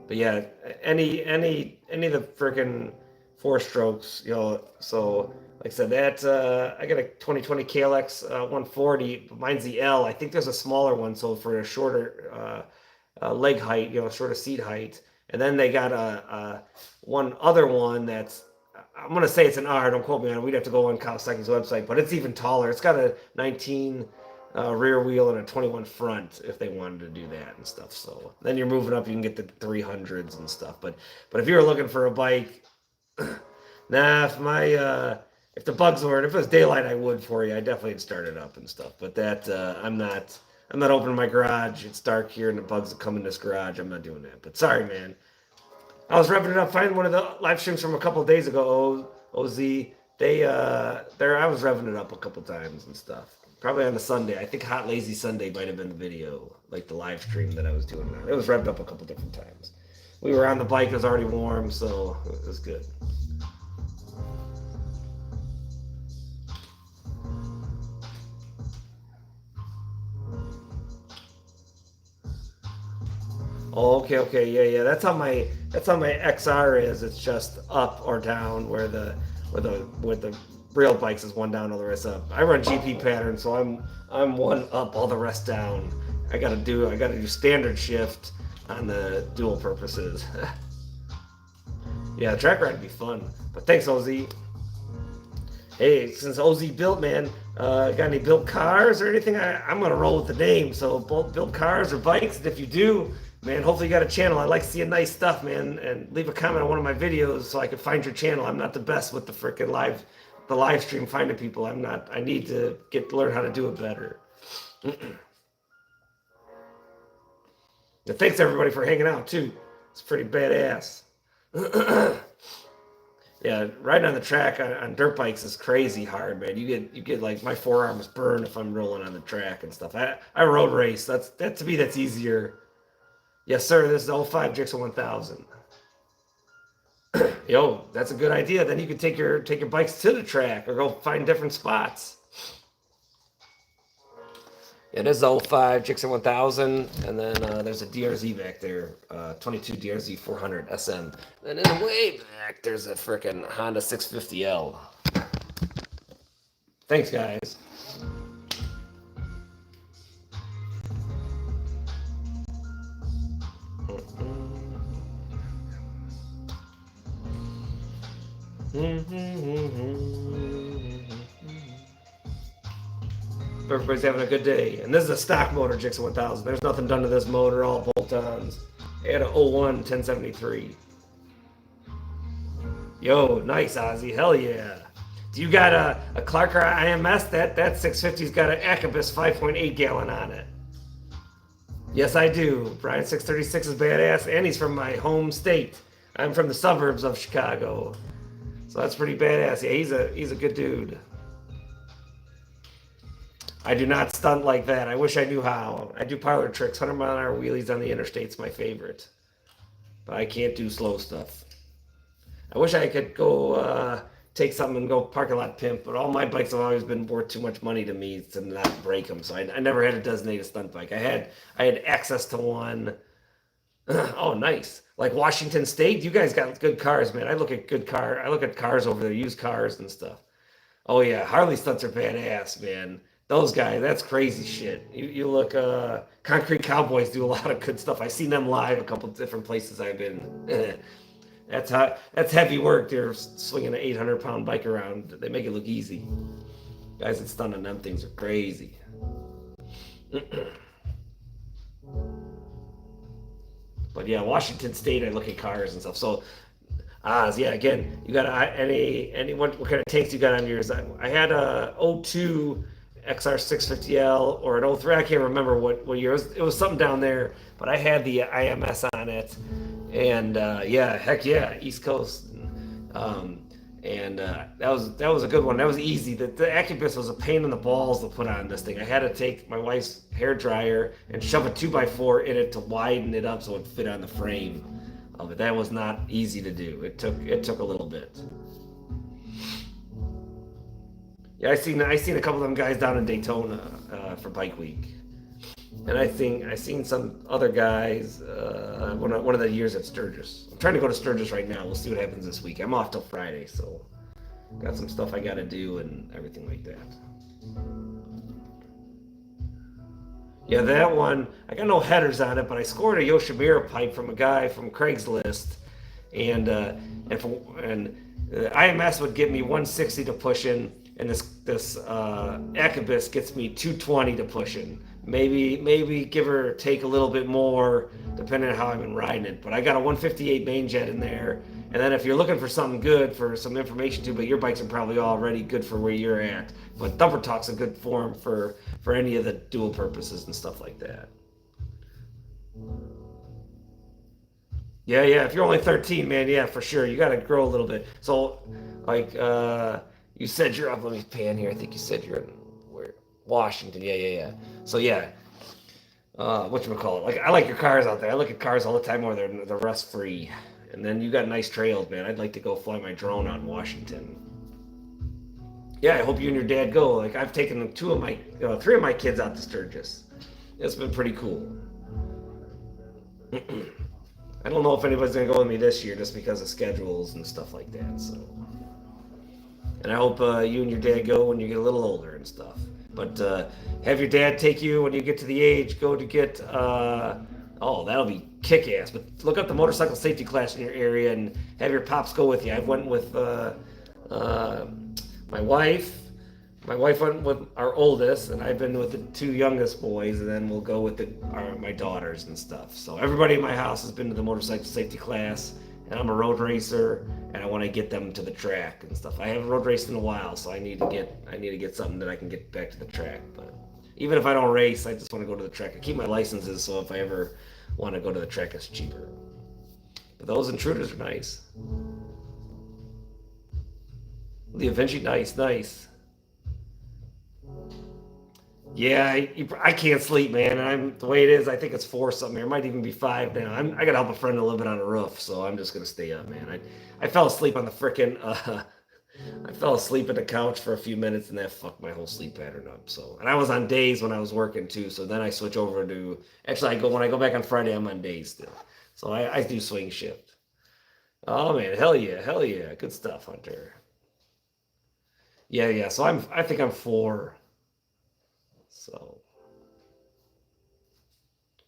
But yeah, any of the freaking four strokes, so like I said, that I got a 2020 KLX 140, but mine's the L. I think there's a smaller one, so for a shorter leg height, shorter seat height. And then they got a one other one that's, I'm gonna say it's an R. Don't quote me on it. We'd have to go on Kawasaki's website, but it's even taller. It's got a 19 rear wheel and a 21 front if they wanted to do that and stuff. So then you're moving up, you can get the 300s and stuff. But if you're looking for a bike, nah, if the bugs weren't, if it was daylight, I would for you. I definitely would start it up and stuff. But that I'm not opening my garage. It's dark here and the bugs come in this garage. I'm not doing that. But sorry, man. I was revving it up, finding one of the live streams from a couple of days ago. OZ, I was revving it up a couple times and stuff. Probably on the Sunday. I think Hot Lazy Sunday might have been the video, like the live stream that I was doing. It was revved up a couple different times. We were on the bike; it was already warm, so it was good. Oh, okay, yeah. That's how my XR is. It's just up or down, where the real bikes is one down, all the rest up. I run GP pattern, so I'm one up, all the rest down. I gotta do standard shift on the dual purposes. Yeah, track ride would be fun. But thanks, OZ. Hey, since OZ built, man, got any built cars or anything? I'm gonna roll with the name. So both built cars or bikes. And if you do, man, hopefully you got a channel. I like seeing nice stuff, man. And leave a comment on one of my videos so I can find your channel. I'm not the best with the live stream finding people. I'm not. I need to learn how to do it better. Thanks everybody for hanging out too. It's pretty badass. Yeah, riding on the track on dirt bikes is crazy hard, man. You get like my forearms burn if I'm rolling on the track and stuff. I road race. That to me that's easier. Yes, sir. This is 05 Jixel 1000. Yo, that's a good idea. Then you can take your bikes to the track or go find different spots. Yeah, this is 05 Jixel 1000, and then there's a DRZ back there, 22 DRZ 400 SM. And then way back, there's a freaking Honda 650L. Thanks, guys. Everybody's having a good day. And this is a stock motor, Jixel 1000. There's nothing done to this motor, all bolt-ons. It had a 01 1073. Yo, nice, Ozzy. Hell yeah. Do you got a Clarker IMS? That 650's got an Acabus 5.8 gallon on it. Yes, I do. Brian 636 is badass, and he's from my home state. I'm from the suburbs of Chicago. So that's pretty badass. Yeah, he's a good dude. I do not stunt like that. I wish I knew how. I do parlor tricks. 100-mile-an-hour wheelies on the interstate's my favorite. But I can't do slow stuff. I wish I could go take something and go parking lot pimp, but all my bikes have always been worth too much money to me to not break them. So I never had a designated stunt bike. I had access to one. Oh, nice. Like Washington State, you guys got good cars, man. I look at cars over there, used cars and stuff. Oh yeah, Harley stunts are badass, man. Those guys, that's crazy shit. You look, Concrete Cowboys do a lot of good stuff. I've seen them live a couple different places I've been. That's heavy work. They're swinging an 800-pound bike around. They make it look easy. Guys that stunt on them things are crazy. But yeah, Washington State, I look at cars and stuff. So, Oz, yeah, again, you got what kind of tanks you got on yours? I had a 02 XR650L or an 03. I can't remember what year. It was something down there, but I had the IMS on it. And yeah, heck yeah, East Coast. That was a good one. That was easy. The Acubus was a pain in the balls to put on this thing. I had to take my wife's hair dryer and shove a 2x4 in it to widen it up so it fit on the frame of it. That was not easy to do. It took a little bit. Yeah, I seen a couple of them guys down in Daytona for Bike Week, and I seen some other guys one of the years at Sturgis. I'm trying to go to Sturgis right now. We'll see what happens this week. I'm off till Friday, so got some stuff I got to do and everything like that. Yeah, that one I got no headers on it, but I scored a Yoshimura pipe from a guy from Craigslist, and the IMS would give me 160 to push in. And this Acubus gets me 220 to push in. Maybe give or take a little bit more depending on how I've been riding it. But I got a 158 main jet in there. And then if you're looking for something good for some information too, but your bikes are probably already good for where you're at. But Thumper Talk's a good form for any of the dual purposes and stuff like that. Yeah, yeah. If you're only 13, man, yeah, for sure. You got to grow a little bit. So, like, you said you're up. Let me pan here. I think you said you're in where Washington. Yeah, yeah, yeah. So yeah, whatchamacallit? Like, I like your cars out there. I look at cars all the time where they're rust free. And then you got nice trails, man. I'd like to go fly my drone out in Washington. Yeah, I hope you and your dad go. Like, I've taken three of my kids out to Sturgis. It's been pretty cool. I don't know if anybody's gonna go with me this year just because of schedules and stuff like that. So, and I hope you and your dad go when you get a little older and stuff. But have your dad take you when you get to the age go to get. Oh, that'll be kick ass. But look up the motorcycle safety class in your area and have your pops go with you. I've went with uh, my wife. My wife went with our oldest, and I've been with the two youngest boys, and then we'll go with my daughters and stuff. So everybody in my house has been to the motorcycle safety class, and I'm a road racer, and I want to get them to the track and stuff. I haven't road raced in a while, so I need to get something that I can get back to the track. But even if I don't race, I just want to go to the track. I keep my licenses, so if I ever want to go to the track, it's cheaper. But those intruders are nice. The Avinci, nice. Yeah, I can't sleep, man. And I'm the way it is. I think it's 4 something here. It might even be 5 now. I gotta help a friend a little bit on the roof, so I'm just gonna stay up, man. I fell asleep on the frickin' I fell asleep at the couch for a few minutes, and that fucked my whole sleep pattern up. So, and I was on days when I was working too. So then I switch over to actually when I go back on Friday, I'm on days still. So I do swing shift. Oh man, hell yeah, good stuff, Hunter. Yeah, yeah. So I think I'm 4. So,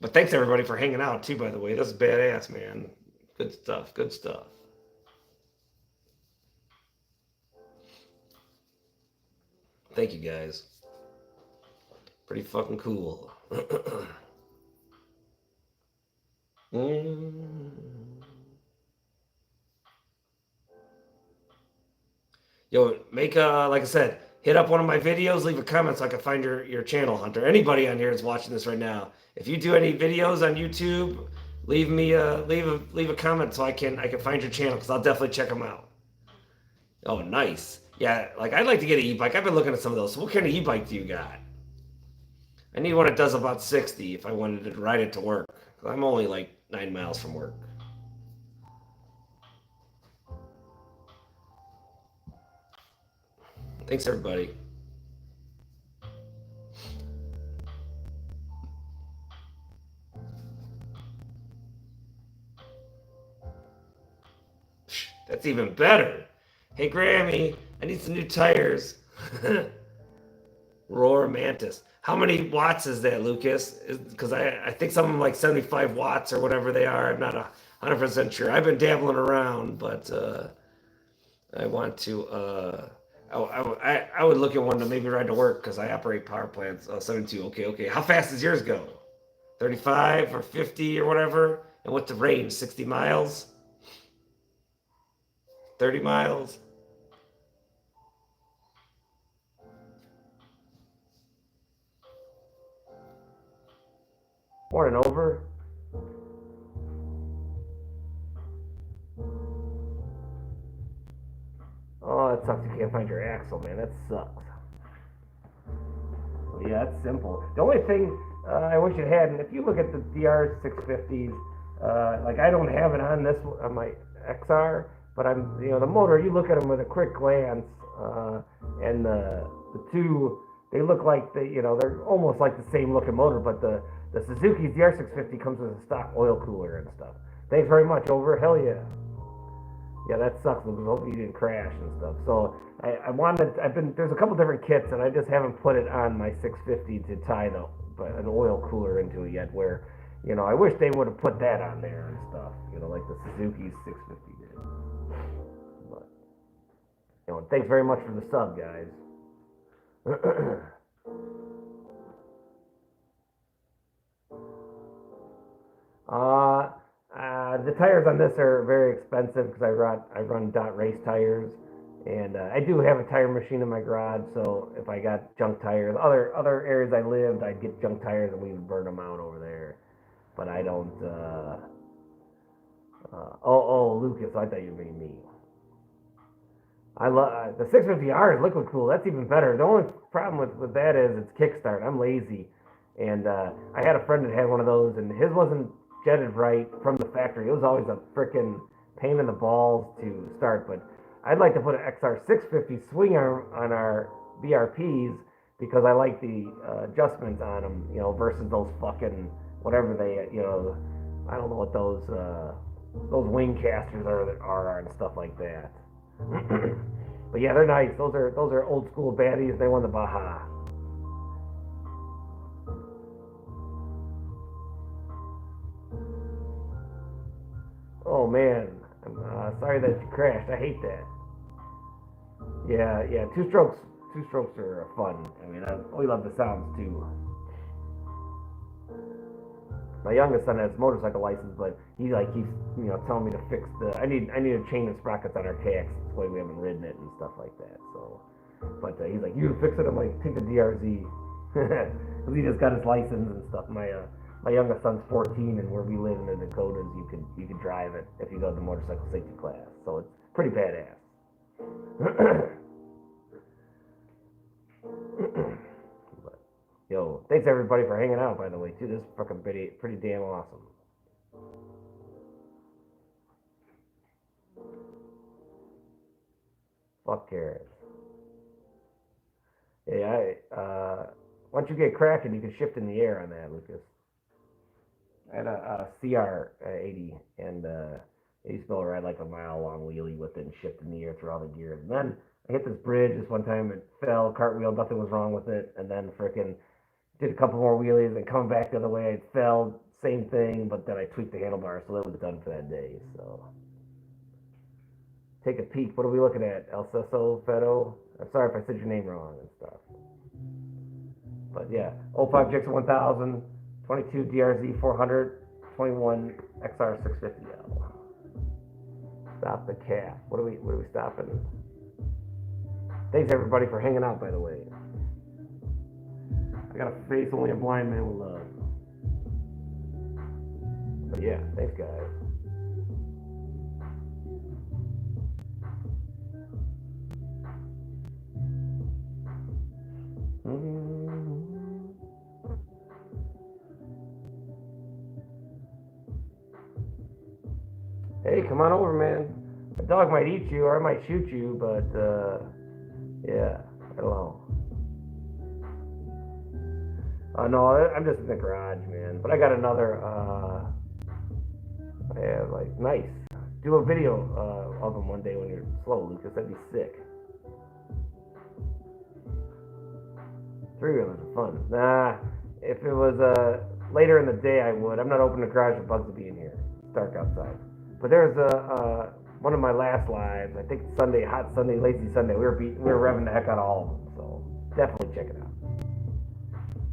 but thanks everybody for hanging out too. By the way, this is badass, man. Good stuff. Good stuff. Thank you guys. Pretty fucking cool. Mm. Yo, make like I said, hit up one of my videos, leave a comment so I can find your channel, Hunter. Anybody on here is watching this right now. If you do any videos on YouTube, leave a comment so I can find your channel because I'll definitely check them out. Oh, nice. Yeah, like I'd like to get an e-bike. I've been looking at some of those. So what kind of e-bike do you got? I need one that does about 60 if I wanted to ride it to work. I'm only like 9 miles from work. Thanks, everybody. That's even better. Hey, Grammy, I need some new tires. Roar Mantis. How many watts is that, Lucas? Because I think some of them like 75 watts or whatever they are. I'm not 100% sure. I've been dabbling around, but I want to. I would look at one to maybe ride to work because I operate power plants. 72. Okay, okay. How fast does yours go? 35 or 50 or whatever? And what's the range? 60 miles? 30 miles? More and over? Oh, that sucks. You can't find your axle, man. That sucks. So yeah, that's simple. The only thing I wish it had, and if you look at the DR 650s, like I don't have it on my XR, but the motor. You look at them with a quick glance, and the two they look like they're almost like the same looking motor, but the Suzuki's DR 650 comes with a stock oil cooler and stuff. Thanks very much. Over. Hell yeah. Yeah, that sucks because hope you didn't crash and stuff. So there's a couple different kits and I just haven't put it on my 650 to tie an oil cooler into it yet. Where, I wish they would have put that on there and stuff. Like the Suzuki 650 did. But thanks very much for the sub, guys. uh, the tires on this are very expensive because I run dot race tires, and I do have a tire machine in my garage. So if I got junk tires, other areas I lived, I'd get junk tires and we would burn them out over there. But I don't. Lucas, I thought you were being me. I love the 650R is liquid cool. That's even better. The only problem with that is it's kickstart. I'm lazy, and I had a friend that had one of those, and his wasn't jetted right from the factory. It was always a freaking pain in the balls to start. But I'd like to put an XR650 swing arm on our BRPs because I like the adjustments on them, versus those fucking whatever they, I don't know what those wing casters are and stuff like that. But yeah, they're nice. Those are old school baddies. They won the Baja. Oh man, I'm sorry that you crashed. I hate that. Yeah. Two strokes are fun. I mean, we love the sounds too. My youngest son has motorcycle license, but he keeps telling me to fix the. I need to change the sprockets on our KX. That's why we haven't ridden it and stuff like that. So, but he's like, you fix it. I'm like, take the DRZ, because he just got his license and stuff. My youngest son's 14, and where we live in the Dakotas, you can drive it if you go to the motorcycle safety class. So it's pretty badass. Yo, thanks everybody for hanging out, by the way, too. This is fucking pretty damn awesome. Fuck carrots. Yeah, once you get cracking, you can shift in the air on that, Lucas. I had a CR80, and I used to be able to ride like a mile-long wheelie with it and shift in the air through all the gears. And then I hit this bridge this one time, it fell, cartwheel, nothing was wrong with it, and then frickin' did a couple more wheelies and coming back the other way, it fell, same thing, but then I tweaked the handlebar, so that was done for that day. So take a peek. What are we looking at? El Ceso Fedo? I'm sorry if I said your name wrong and stuff. But yeah, 05 Jackson 1000, 22 DRZ 400, 21 XR 650L. Stop the calf. What are we stopping? Thanks everybody for hanging out, by the way. I got a face only a blind man will love. But yeah, thanks guys. Hey, come on over, man. A dog might eat you or I might shoot you, but yeah, I don't know. No, I'm just in the garage, man. But I got another, nice. Do a video of them one day when you're slow, Lucas. That'd be sick. Three-wheelers are fun. Nah, if it was later in the day, I would. I'm not opening the garage for bugs to be in here. It's dark outside. But there's one of my last lives. I think Sunday, hot Sunday, lazy Sunday. We were revving the heck out of all of them. So definitely check it out.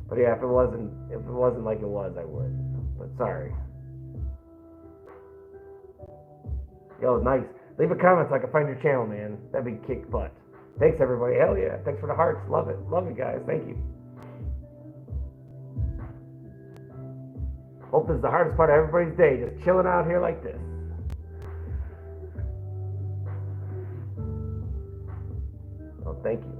But yeah, if it wasn't like it was, I would. But sorry. Yo, nice. Leave a comment so I can find your channel, man. That'd be kick butt. Thanks everybody. Hell yeah. Thanks for the hearts. Love it. Love it, guys. Thank you. Hope this is the hardest part of everybody's day. Just chilling out here like this. Oh, thank you.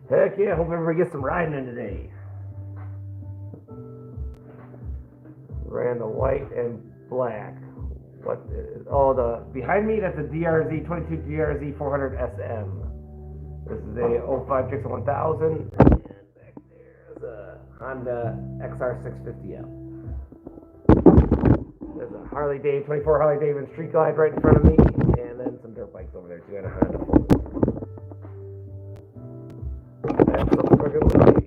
Heck yeah, hope everybody gets some riding in today. Ran the white and black. What is, the behind me, that's a DRZ 22 DRZ 400 SM. This is a 05 Jackson 1000, and back there's a Honda XR 650L. There's a 24 Harley Davidson Street Glide right in front of me, and then some dirt bikes over there too, and a Honda 4. That's so fucking lovely.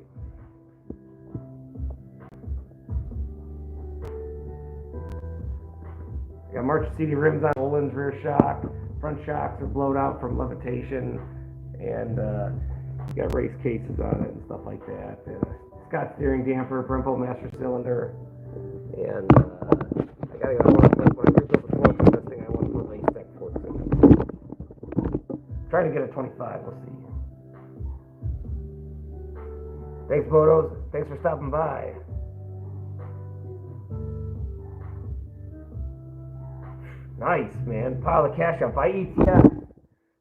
Got March CD rims on Olin's rear shock. Front shocks are blown out from levitation, and got race cases on it and stuff like that. And Scott steering damper, Brembo master cylinder, and I gotta go. When I rebuild the forks in this thing, I want to put lace tech forks in it. Try to get a 25. We'll see. Thanks, Bodos. Thanks for stopping by. Nice, man. Pile of cash up. Buy ETF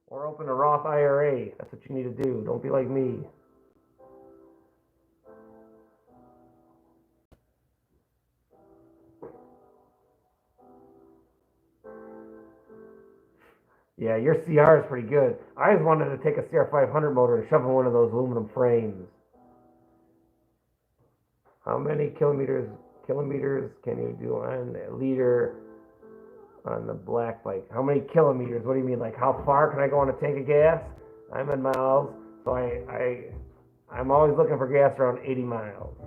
or open a Roth IRA. That's what you need to do. Don't be like me. Yeah, your CR is pretty good. I always wanted to take a CR500 motor and shove in one of those aluminum frames. How many kilometers can you do on a liter on the black bike? How many kilometers? What do you mean? Like how far can I go on a tank of gas? I'm in miles, so I'm always looking for gas around 80 miles.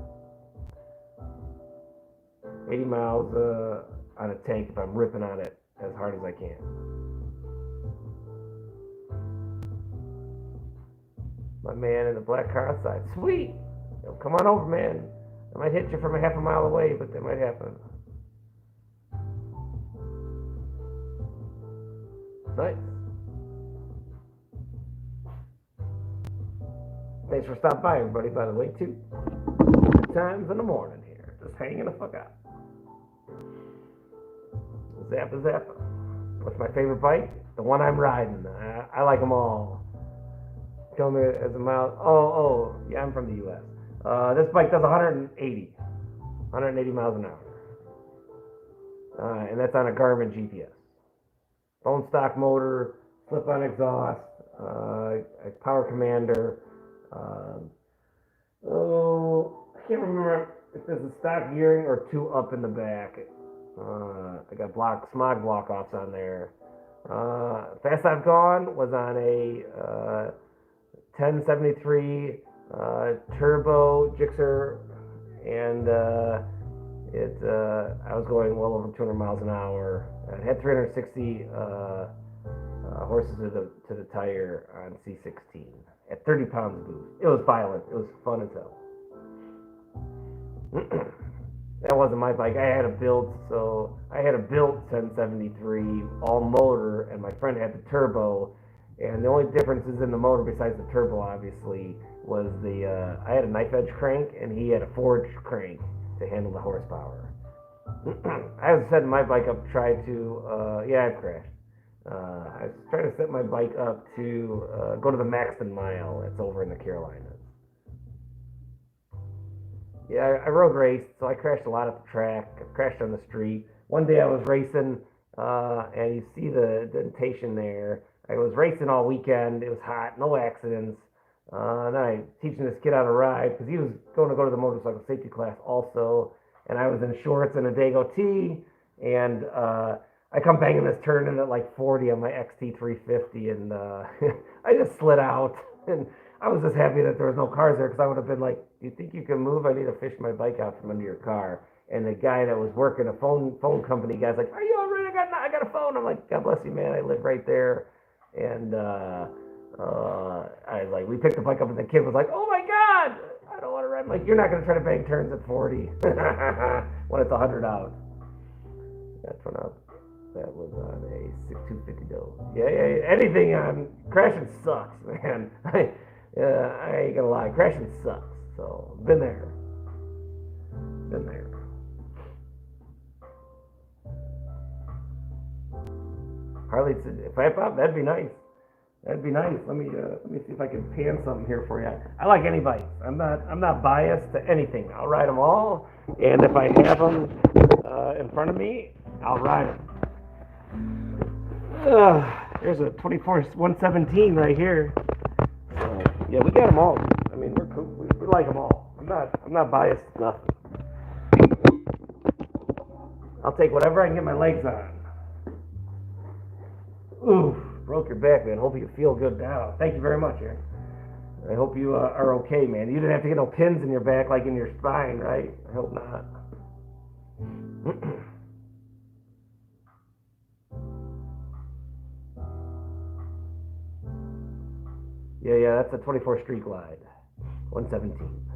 80 miles on a tank if I'm ripping on it as hard as I can. My man in the black car outside. Sweet. Yo, come on over, man. I might hit you from a half a mile away, but that might happen. Nice. Thanks for stopping by, everybody, by the way, too. Good times in the morning here. Just hanging the fuck out. Zappa Zappa. What's my favorite bike? The one I'm riding. I like them all. Tell me as a mile. Oh, yeah, I'm from the U.S. This bike does 180 miles an hour. And that's on a Garmin GPS. Bone stock motor, slip-on exhaust, a power commander. I can't remember if there's a stock gearing or two up in the back. I got smog block-offs on there. Fast I've gone was on a 1073 turbo Gixxer, and I was going well over 200 miles an hour. It had 360 horses to the tire on C16 at 30 pounds boost. It was violent. It was fun as hell. That wasn't my bike. I had a built 1073 all motor, and my friend had the turbo. And the only differences in the motor, besides the turbo, obviously, was I had a knife edge crank, and he had a forged crank to handle the horsepower. I was setting my bike up to try to, I've crashed. I was trying to set my bike up to go to the Maxton Mile. It's over in the Carolinas. Yeah, I road raced, so I crashed a lot at the track. I crashed on the street. One day I was racing, and you see the indentation there. I was racing all weekend. It was hot, no accidents. Then I teaching this kid how to ride because he was going to go to the motorcycle safety class also. And I was in shorts and a Dago tee, and I come banging this turn in at like 40 on my XT350, and I just slid out. And I was just happy that there was no cars there because I would have been like, "Do you think you can move? I need to fish my bike out from under your car." And the guy that was working a phone company guy's like, "Are you all right? I got a phone." I'm like, "God bless you, man. I live right there." And we picked the bike up, and the kid was like, "Oh my God, I don't want to ride." I'm like, "You're not going to try to bang turns at 40 when it's 100 out." That was on a 6250 dough. Yeah. Anything on crashing sucks, man. I ain't gonna lie, crashing sucks. So been there. Harley said, if I pop, that'd be nice. Let me see if I can pan something here for you. I like any bikes. I'm not biased to anything. I'll ride them all, and if I have them in front of me, I'll ride them. There's a 24 117 right here. Yeah, we got them all. I mean, we're cool. We like them all. I'm not biased to nothing. I'll take whatever I can get my legs on. Ooh, broke your back, man. Hope you feel good now. Thank you very much, Aaron. I hope you are okay, man. You didn't have to get no pins in your back like in your spine, right? I hope not. Yeah, that's a 24 Street Glide. 117.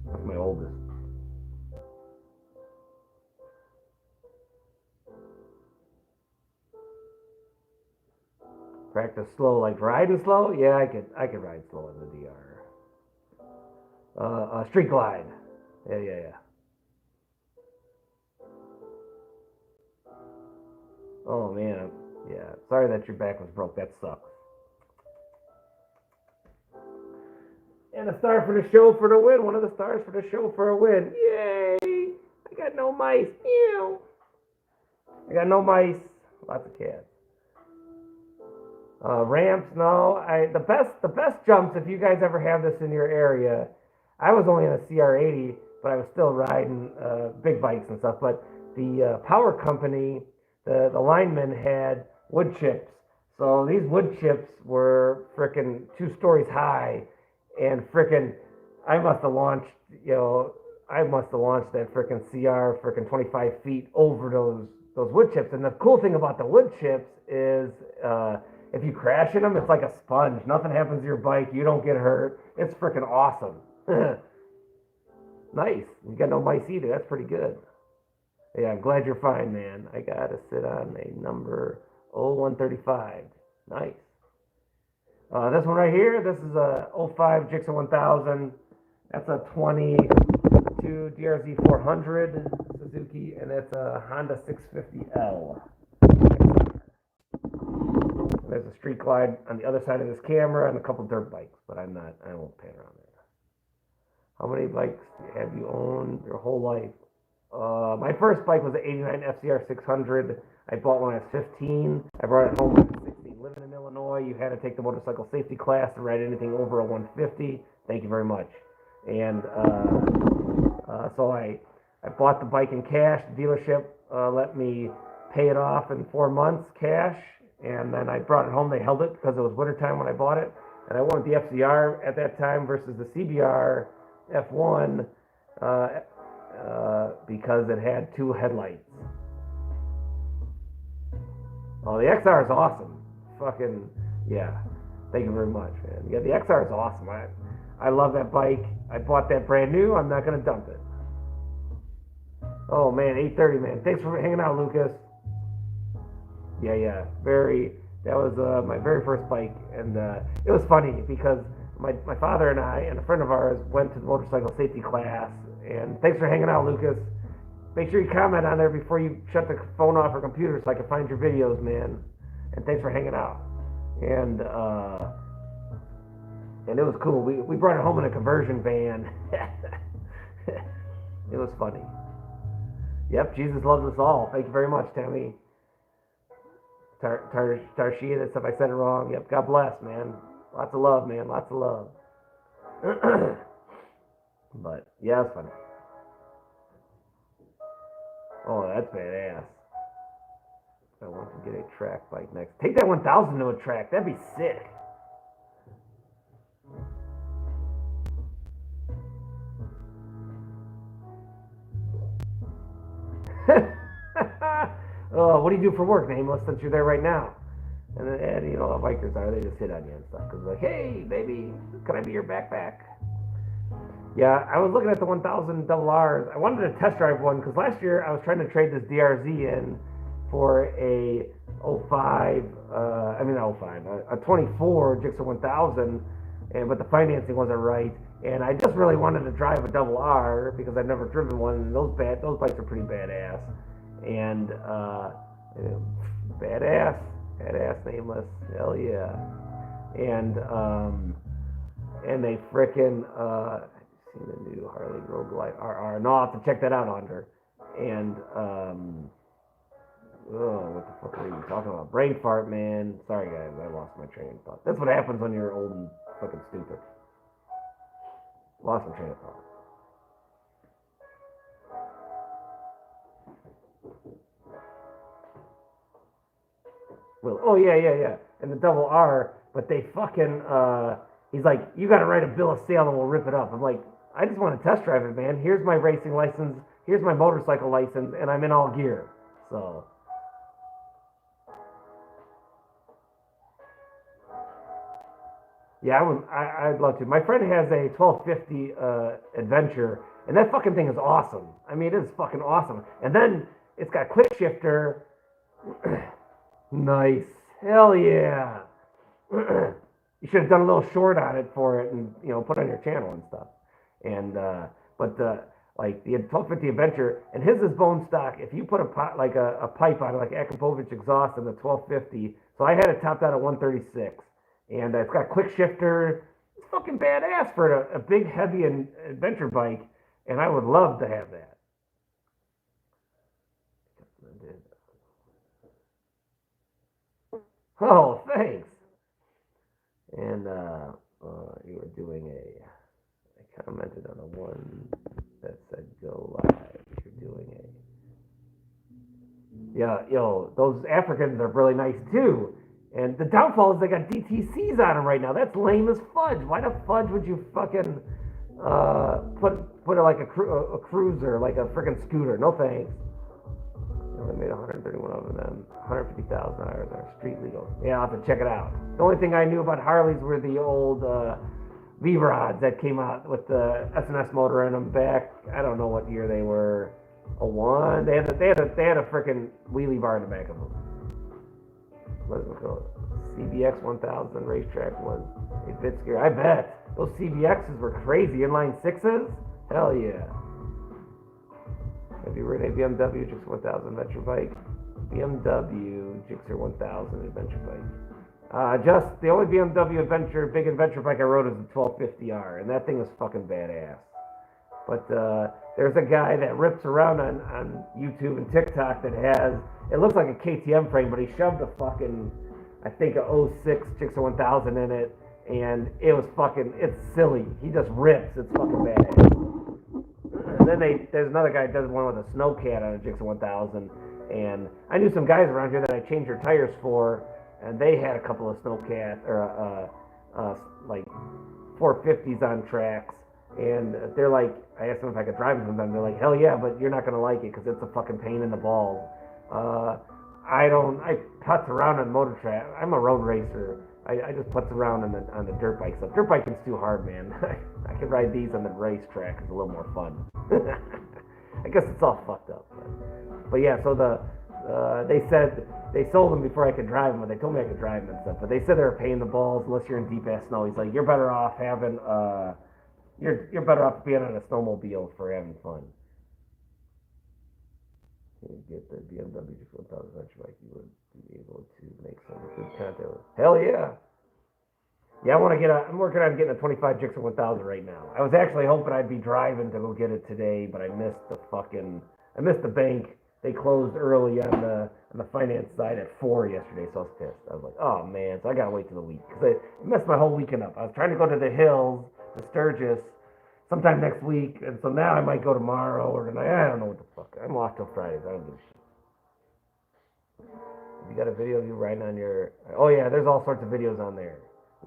That's my oldest. Practice slow, like riding slow? Yeah, I could ride slow in the DR. Street Glide. Yeah, yeah, yeah. Oh man, yeah. Sorry that your back was broke. That sucks. And a star for the show for the win. One of the stars for the show for a win. Yay! I got no mice. Ew. I got no mice. Lots of cats. Ramps, no. The best jumps. If you guys ever have this in your area, I was only on a CR80, but I was still riding big bikes and stuff. But the power company, the linemen had wood chips. So these wood chips were freaking 2 stories high, and freaking, I must have launched, I must have launched that freaking CR freaking 25 feet over those wood chips. And the cool thing about the wood chips is, if you crash in them, it's like a sponge. Nothing happens to your bike. You don't get hurt. It's freaking awesome. Nice. You got no mice either. That's pretty good. Yeah, I'm glad you're fine, man. I gotta sit on a number 0135. Nice. This one right here, this is a 05 Gixxer 1000. That's a 22 DRZ 400 Suzuki, and that's a Honda 650L. There's a Street Glide on the other side of this camera and a couple dirt bikes, but I won't pan around there. How many bikes have you owned your whole life? My first bike was an 89 FCR 600. I bought when I was 15. I brought it home when I was 16. Living in Illinois, you had to take the motorcycle safety class to ride anything over a 150. Thank you very much. And so I bought the bike in cash. The dealership let me pay it off in 4 months cash. And then I brought it home. They held it because it was wintertime when I bought it. And I wanted the FCR at that time versus the CBR F1 because it had 2 headlights. Oh, the XR is awesome. Fucking, yeah. Thank you very much, man. Yeah, the XR is awesome. I love that bike. I bought that brand new. I'm not going to dump it. Oh, man, 830, man. Thanks for hanging out, Lucas. Yeah. That was my very first bike, and it was funny because my father and I and a friend of ours went to the motorcycle safety class. And thanks for hanging out, Lucas. Make sure you comment on there before you shut the phone off or computer so I can find your videos, man. And thanks for hanging out. And it was cool. We brought it home in a conversion van. It was funny. Yep, Jesus loves us all. Thank you very much, Tammy. Tarshia, that's if I said it wrong. Yep, God bless, man. Lots of love, man. Lots of love. But, yeah, it's funny. Oh, that's badass. I want to get a track bike next. Take that 1000 to a track. That'd be sick. Oh, what do you do for work, Nameless, since you're there right now? And you know how bikers are. They just hit on you and stuff. Because like, hey, baby, can I be your backpack? Yeah, I was looking at the 1000 double R's. I wanted to test drive one because last year I was trying to trade this DRZ in for a 05, a 24 Gixxer 1000, but the financing wasn't right. And I just really wanted to drive a double R because I've never driven one. And those bikes are pretty badass. And badass Nameless, hell yeah. And they frickin' seen the new Harley Road Glide RR. No, I'll have to check that out, Andre. And what the fuck are you talking about? Brain fart, man. Sorry guys, I lost my train of thought. That's what happens when you're old and fucking stupid. Lost my train of thought. Well, oh yeah. And the double R, but they fucking he's like, you gotta write a bill of sale and we'll rip it up. I'm like, I just want to test drive it, man. Here's my racing license, here's my motorcycle license, and I'm in all gear. So yeah, I'd love to. My friend has a 1250 Adventure, and that fucking thing is awesome. I mean, it is fucking awesome. And then it's got quick shifter. Nice. Hell yeah. You should have done a little short on it for it and, put on your channel and stuff. And but like the 1250 Adventure, and his is bone stock. If you put a pipe on it, like Akrapovic exhaust in the 1250, so I had it topped out at 136, and it's got quick shifter. It's fucking badass for a big, heavy adventure bike, and I would love to have that. Oh, thanks. And you were doing I commented on a one that said go live. You're doing yeah, those Africans are really nice too. And the downfall is they got DTCs on them right now. That's lame as fudge. Why the fudge would you fucking put it like a cruiser, like a freaking scooter? No thanks. They made 131 of them, 150,000 are street legal. Yeah, I'll have to check it out. The only thing I knew about Harleys were the old V-Rods that came out with the SNS motor in them back. I don't know what year they were. A one. They had a freaking wheelie bar in the back of them. What is it called? CBX 1000 racetrack was a bit scary. I bet those CBXs were crazy. Inline sixes. Hell yeah. Have you ridden a BMW Gixxer 1000 adventure bike? BMW Gixxer 1000 adventure bike. Just the only BMW big adventure bike I rode is the 1250R, and that thing is fucking badass. But there's a guy that rips around on YouTube and TikTok that has, it looks like a KTM frame, but he shoved a fucking, I think a 06 Gixxer 1000 in it, and it was fucking, it's silly. He just rips. It's fucking badass. And then there's another guy that does one with a Snowcat on a Gixxer 1000, and I knew some guys around here that I changed their tires for, and they had a couple of Snowcats or like 450s on tracks, and they're like, I asked them if I could drive them, and they're like, hell yeah, but you're not gonna like it because it's a fucking pain in the balls. I putz around on motor track. I'm a road racer. I just putz around on the dirt bike stuff. Dirt biking's too hard, man. I could ride these on the racetrack. It's a little more fun. I guess it's all fucked up. But yeah, so they said they sold them before I could drive them, but they told me I could drive them and stuff. But they said they were a pain in the balls unless you're in deep ass snow. He's like, you're better off having you're better off being on a snowmobile for having fun. You get the BMW 1000 adventure bike, you would be able to make some good content. Hell yeah. Yeah, I'm working on getting a 25 Gixxer 1000 right now. I was actually hoping I'd be driving to go get it today, but I missed the bank. They closed early on the finance side at 4 yesterday, so I was pissed. I was like, oh man, so I gotta wait till the week because it messed my whole weekend up. I was trying to go to the hills, to Sturgis, sometime next week, and so now I might go tomorrow or tonight. I don't know what the fuck. I'm off till Friday. I don't give a shit. You got a video of you riding on your? Oh yeah, there's all sorts of videos on there.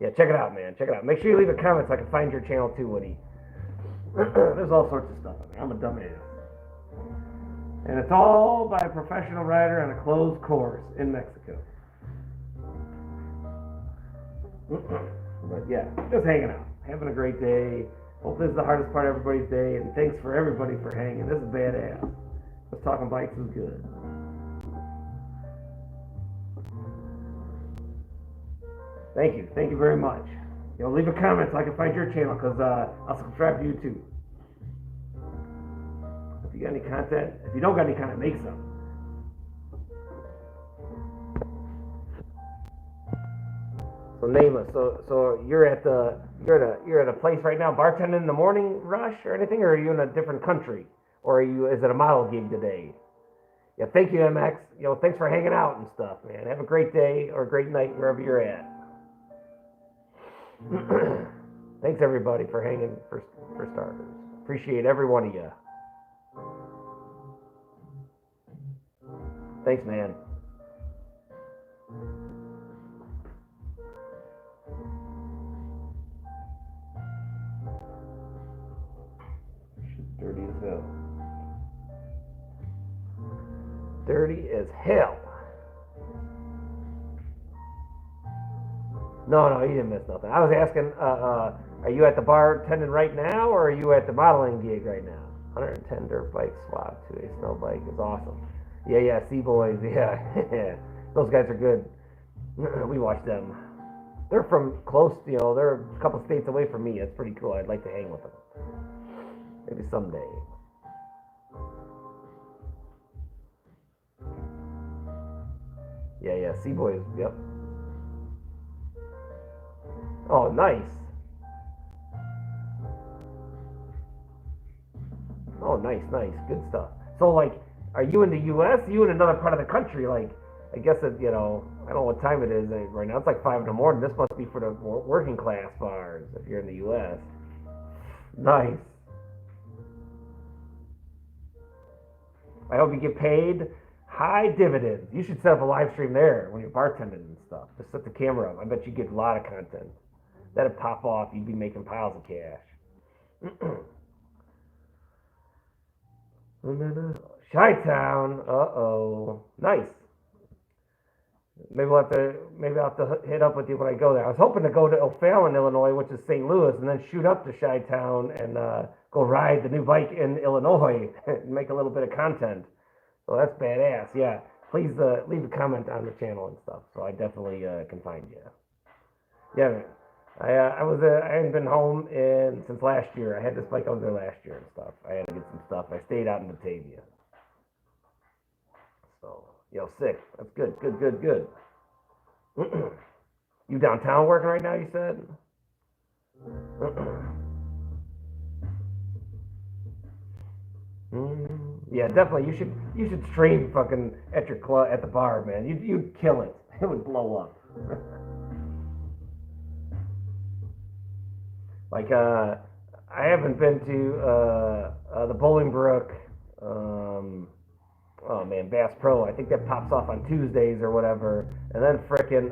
Yeah, check it out, man. Check it out. Make sure you leave a comment so I can find your channel too, Woody. There's all sorts of stuff on there. I'm a dumbass. And it's all by a professional rider on a closed course in Mexico. But yeah, just hanging out. Having a great day. Hope this is the hardest part of everybody's day. And thanks for everybody for hanging. This is badass. Us talking bikes is good. Thank you. Thank you very much. Leave a comment so I can find your channel because I'll subscribe to you too. If you got any content, if you don't got any content, make some. So name us. So you're at a place right now, bartending in the morning rush or anything, or are you in a different country, or is it a model gig today? Yeah, thank you, MX. Thanks for hanging out and stuff, man. Have a great day or a great night wherever you're at. Thanks everybody for hanging for starters. Appreciate every one of you. Thanks, man. Dirty as hell. Dirty as hell. No, you didn't miss nothing. I was asking, are you at the bartending right now, or are you at the modeling gig right now? 110 dirt bike swap to a snow bike is awesome. Yeah, C-Boys, yeah. Those guys are good. We watch them. They're from close, they're a couple states away from me. It's pretty cool. I'd like to hang with them. Maybe someday. Yeah, C-Boys, yep. Oh, nice. Oh, nice. Good stuff. So, like, are you in the U.S.? Are you in another part of the country? Like, I guess I don't know what time it is right now. It's like 5 in the morning. This must be for the working class bars if you're in the U.S. Nice. I hope you get paid high dividends. You should set up a live stream there when you're bartending and stuff. Just set the camera up. I bet you get a lot of content. That'd pop off. You'd be making piles of cash. Chi-Town. Uh-oh. Nice. Maybe I'll have to hit up with you when I go there. I was hoping to go to O'Fallon, Illinois, which is St. Louis, and then shoot up to Chi-Town and go ride the new bike in Illinois and make a little bit of content. So that's badass. Yeah. Please leave a comment on the channel and stuff, so I definitely can find you. Yeah. I hadn't been home since last year. I had this bike. I was there last year and stuff. I had to get some stuff. I stayed out in Batavia. So, sick. That's good. You downtown working right now? You said. Yeah, definitely. You should stream fucking at your club at the bar, man. You'd kill it. It would blow up. Like, I haven't been to the Bolingbrook, oh man, Bass Pro. I think that pops off on Tuesdays or whatever. And then frickin'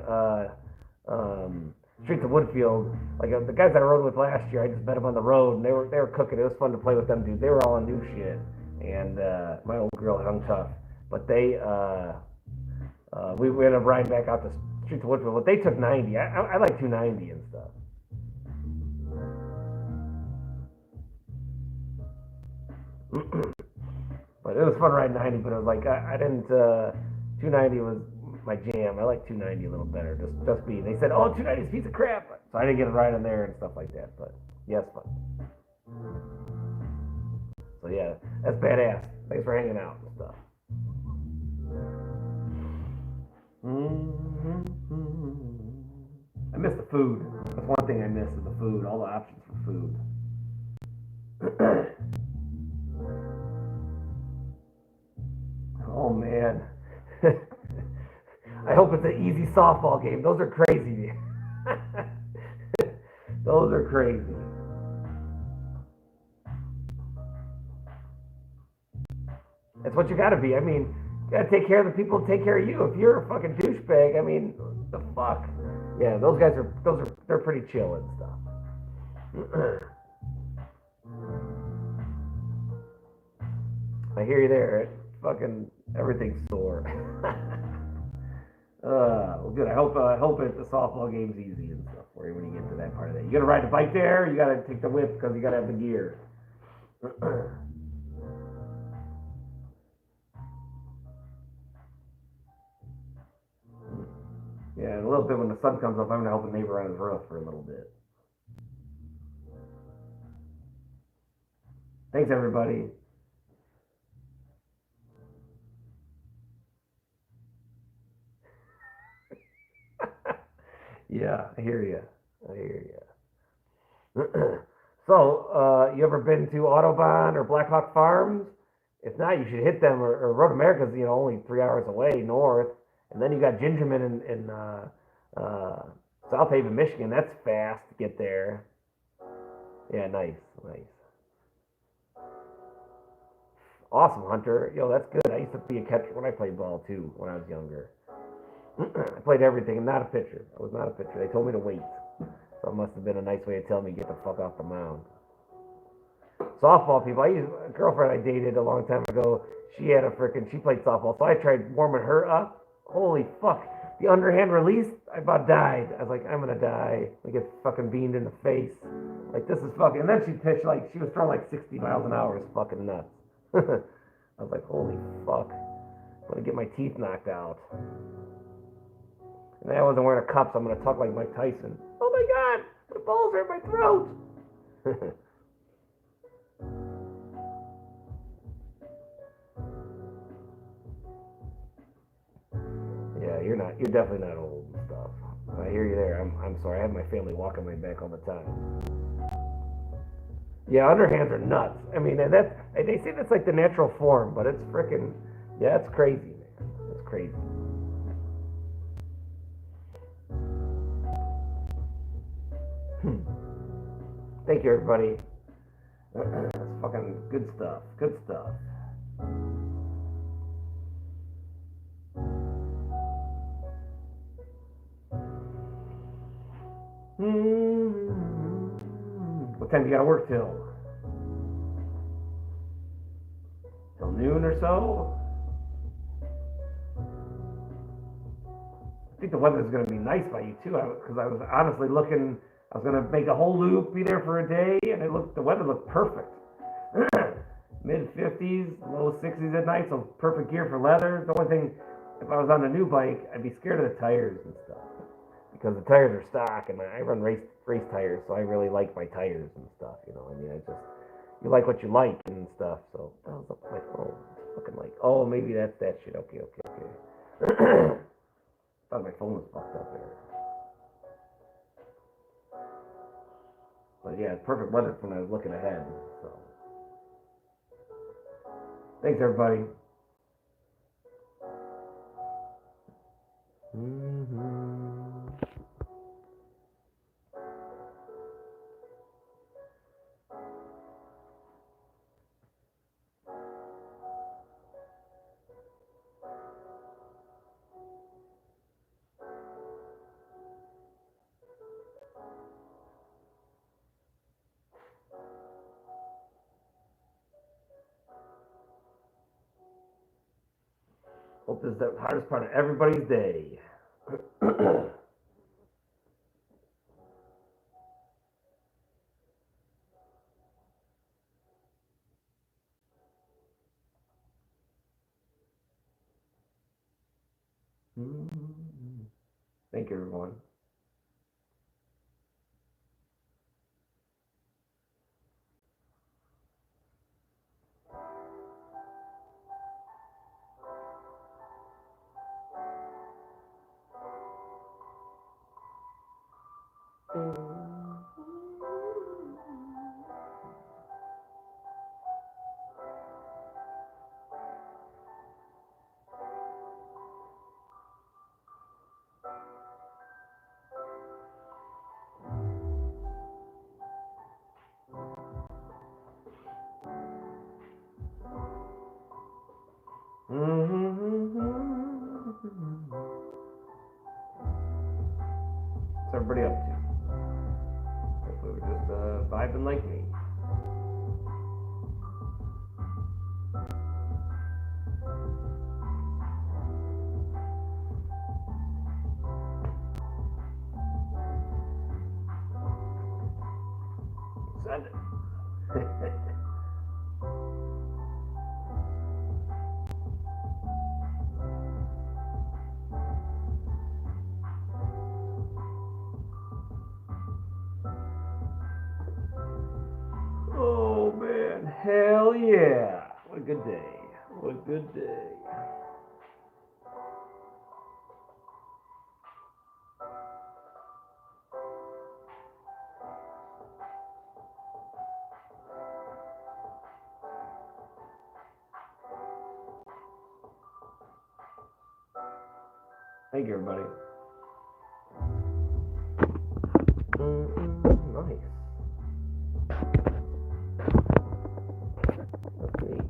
Streets of Woodfield. Like, the guys I rode with last year, I just met them on the road, and they were cooking. It was fun to play with them dudes. They were all on new shit. And my old girl hung tough. But we ended up riding back out to Streets of Woodfield. But they took 90. I like 290 and stuff. But it was fun riding 90, but it was like I didn't 290 was my jam. I like 290 a little better. Just me. They said, "Oh, 290 is a piece of crap." So I didn't get a ride in there and stuff like that. But yeah, it's fun. So yeah, that's badass. Thanks for hanging out and stuff. I miss the food. That's one thing I miss is the food. All the options for food. Oh man. I hope it's an easy softball game. Those are crazy. Those are crazy. That's what you gotta be. I mean, you gotta take care of the people who take care of you. If you're a fucking douchebag, I mean, the fuck? Yeah, those guys they're pretty chill and stuff. I hear you there. Fucking everything's sore. Well, good. I hope the softball game's easy and stuff for you when you get to that part of it. You gotta ride the bike there. You gotta take the whip because you gotta have the gear. Yeah, a little bit when the sun comes up, I'm gonna help a neighbor on his roof for a little bit. Thanks, everybody. Yeah, I hear you. So, you ever been to Autobahn or Blackhawk Farms? If not, you should hit them. Or Road America's, only 3 hours away north. And then you got Gingerman in South Haven, Michigan. That's fast to get there. Yeah, nice. Awesome, Hunter. That's good. I used to be a catcher when I played ball, too, when I was younger. I played everything. I'm not a pitcher. I was not a pitcher. They told me to wait. So it must have been a nice way of telling me to get the fuck off the mound. Softball people. A girlfriend I dated a long time ago, she played softball. So I tried warming her up. Holy fuck. The underhand release, I about died. I was like, I'm going to die. I get fucking beamed in the face. Like, this is fucking... And then she pitched she was throwing 60 miles an hour. It's fucking nuts. I was like, holy fuck. I'm going to get my teeth knocked out. And I wasn't wearing a cup, so I'm going to talk like Mike Tyson. Oh my God, the balls are in my throat. you're not. You're definitely not old and stuff. I hear you there. I'm sorry. I have my family walking my back all the time. Yeah, underhands are nuts. I mean, and that's they say that's like the natural form, but it's freaking yeah, it's crazy, man. It's crazy. Thank you, everybody. That's fucking good stuff. Good stuff. What time you gotta work till? Till noon or so? I think the weather's gonna be nice by you too, because I was honestly looking. I was gonna make a whole loop, be there for a day, and the weather looked perfect. Mid 50s, low 60s at night, so perfect gear for leather. The only thing, if I was on a new bike, I'd be scared of the tires and stuff, because the tires are stock, and I run race tires, so I really like my tires and stuff. You know, I mean, you like what you like and stuff. So that was like, oh, looking like, oh, maybe that's that shit. Okay. Thought my phone was fucked up there. But yeah, it's perfect weather when I was looking ahead. So thanks, everybody. Hope this is the hardest part of everybody's day. Thank you, everyone. What's everybody up to? Hopefully we're just vibing like me. Send it. Oh man, hell yeah. What a good day. What a good day. Thank you, everybody. Nice. That's neat.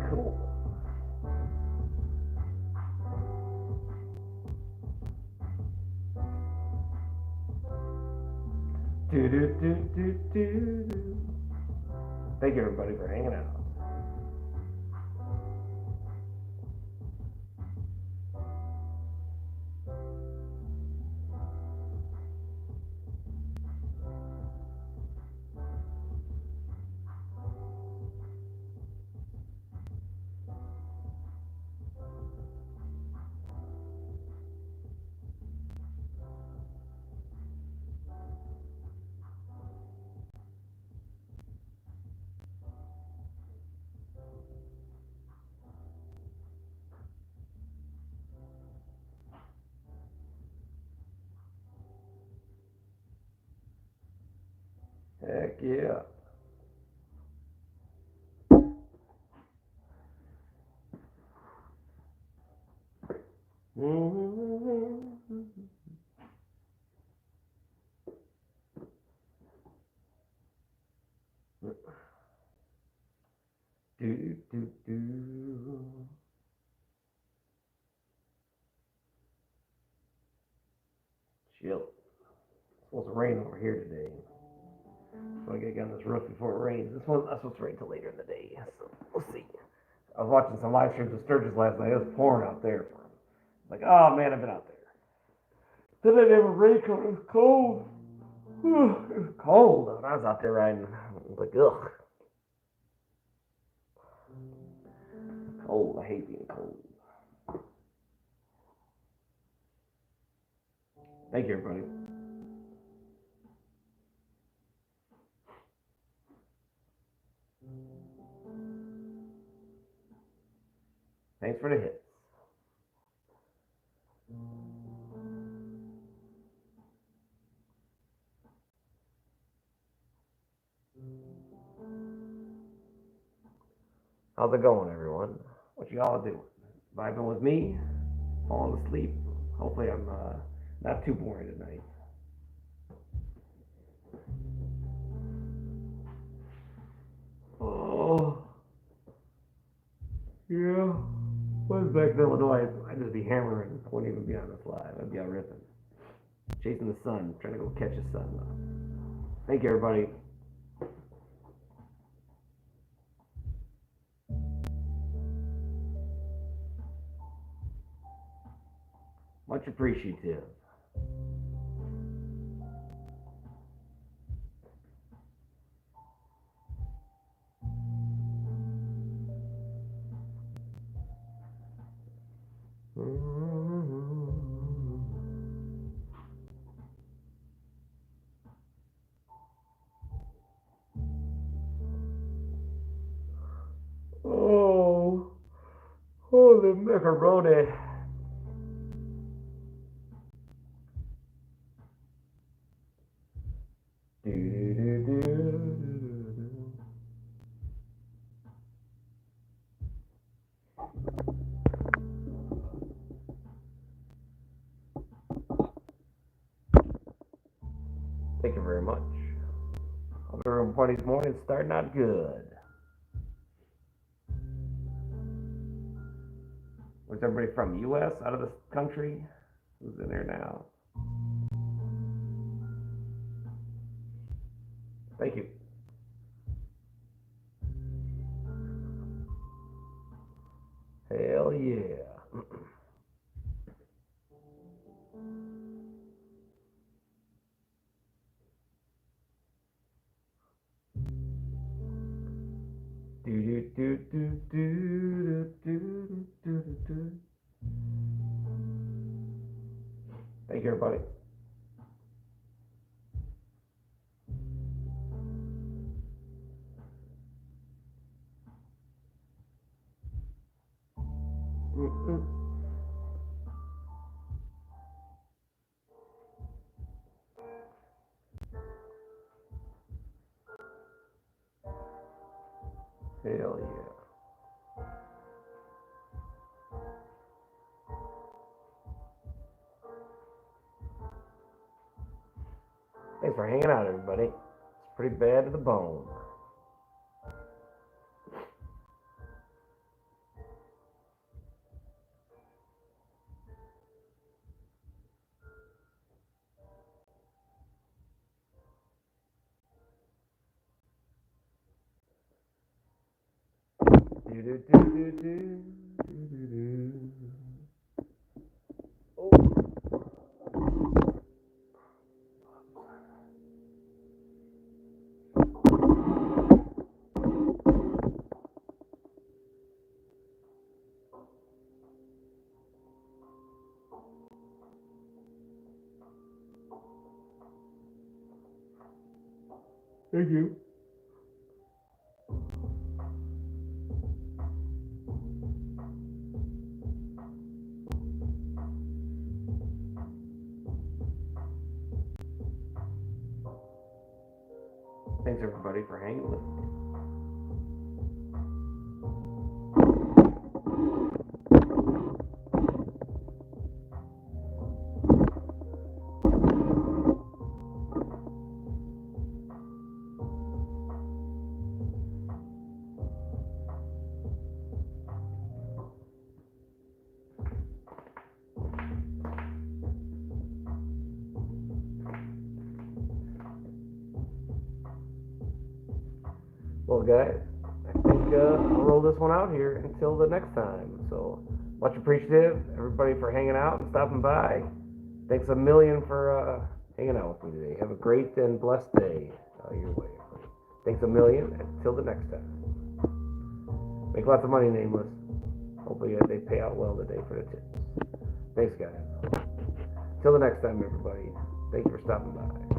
Cool. Do. Thank you, everybody, for hanging out. Heck yeah. Do, do, do. Chill. It's supposed to rain over here today. So I gotta get on this roof before it rains. This one's not supposed to rain till later in the day, so we'll see. I was watching some live streams of Sturgis last night. It was pouring out there for him. Like, oh man, I've been out there. Then I never rain because it was cold. It was cold when I was out there riding. I was like, ugh. Cold. I hate being cold. Thank you, everybody. Thanks for the hits. How's it going, everyone? What you all doing? Vibing with me? Falling asleep? Hopefully I'm not too boring tonight. Oh, yeah. When I was back in Illinois, I'd just be hammering. I wouldn't even be on this live. I'd be out ripping. Chasing the sun, trying to go catch the sun. Thank you, everybody. Much appreciative. Oh, holy macaroni. Thank you very much. Hope everybody's morning's starting out good. Where's everybody from? U.S.? Out of the country? Who's in there now? Thank you. Hell yeah. Thank you, everybody. Hell yeah. Thanks for hanging out, everybody. It's pretty bad to the bone. Oh. Thank you. Thanks everybody for hanging with me. Well, guys, I think I'll roll this one out here until the next time. So, much appreciative, everybody, for hanging out and stopping by. Thanks a million for hanging out with me today. Have a great and blessed day your way. Thanks a million. Until the next time. Make lots of money, Nameless. Hopefully they pay out well today for the tips. Thanks, guys. Till the next time, everybody. Thank you for stopping by.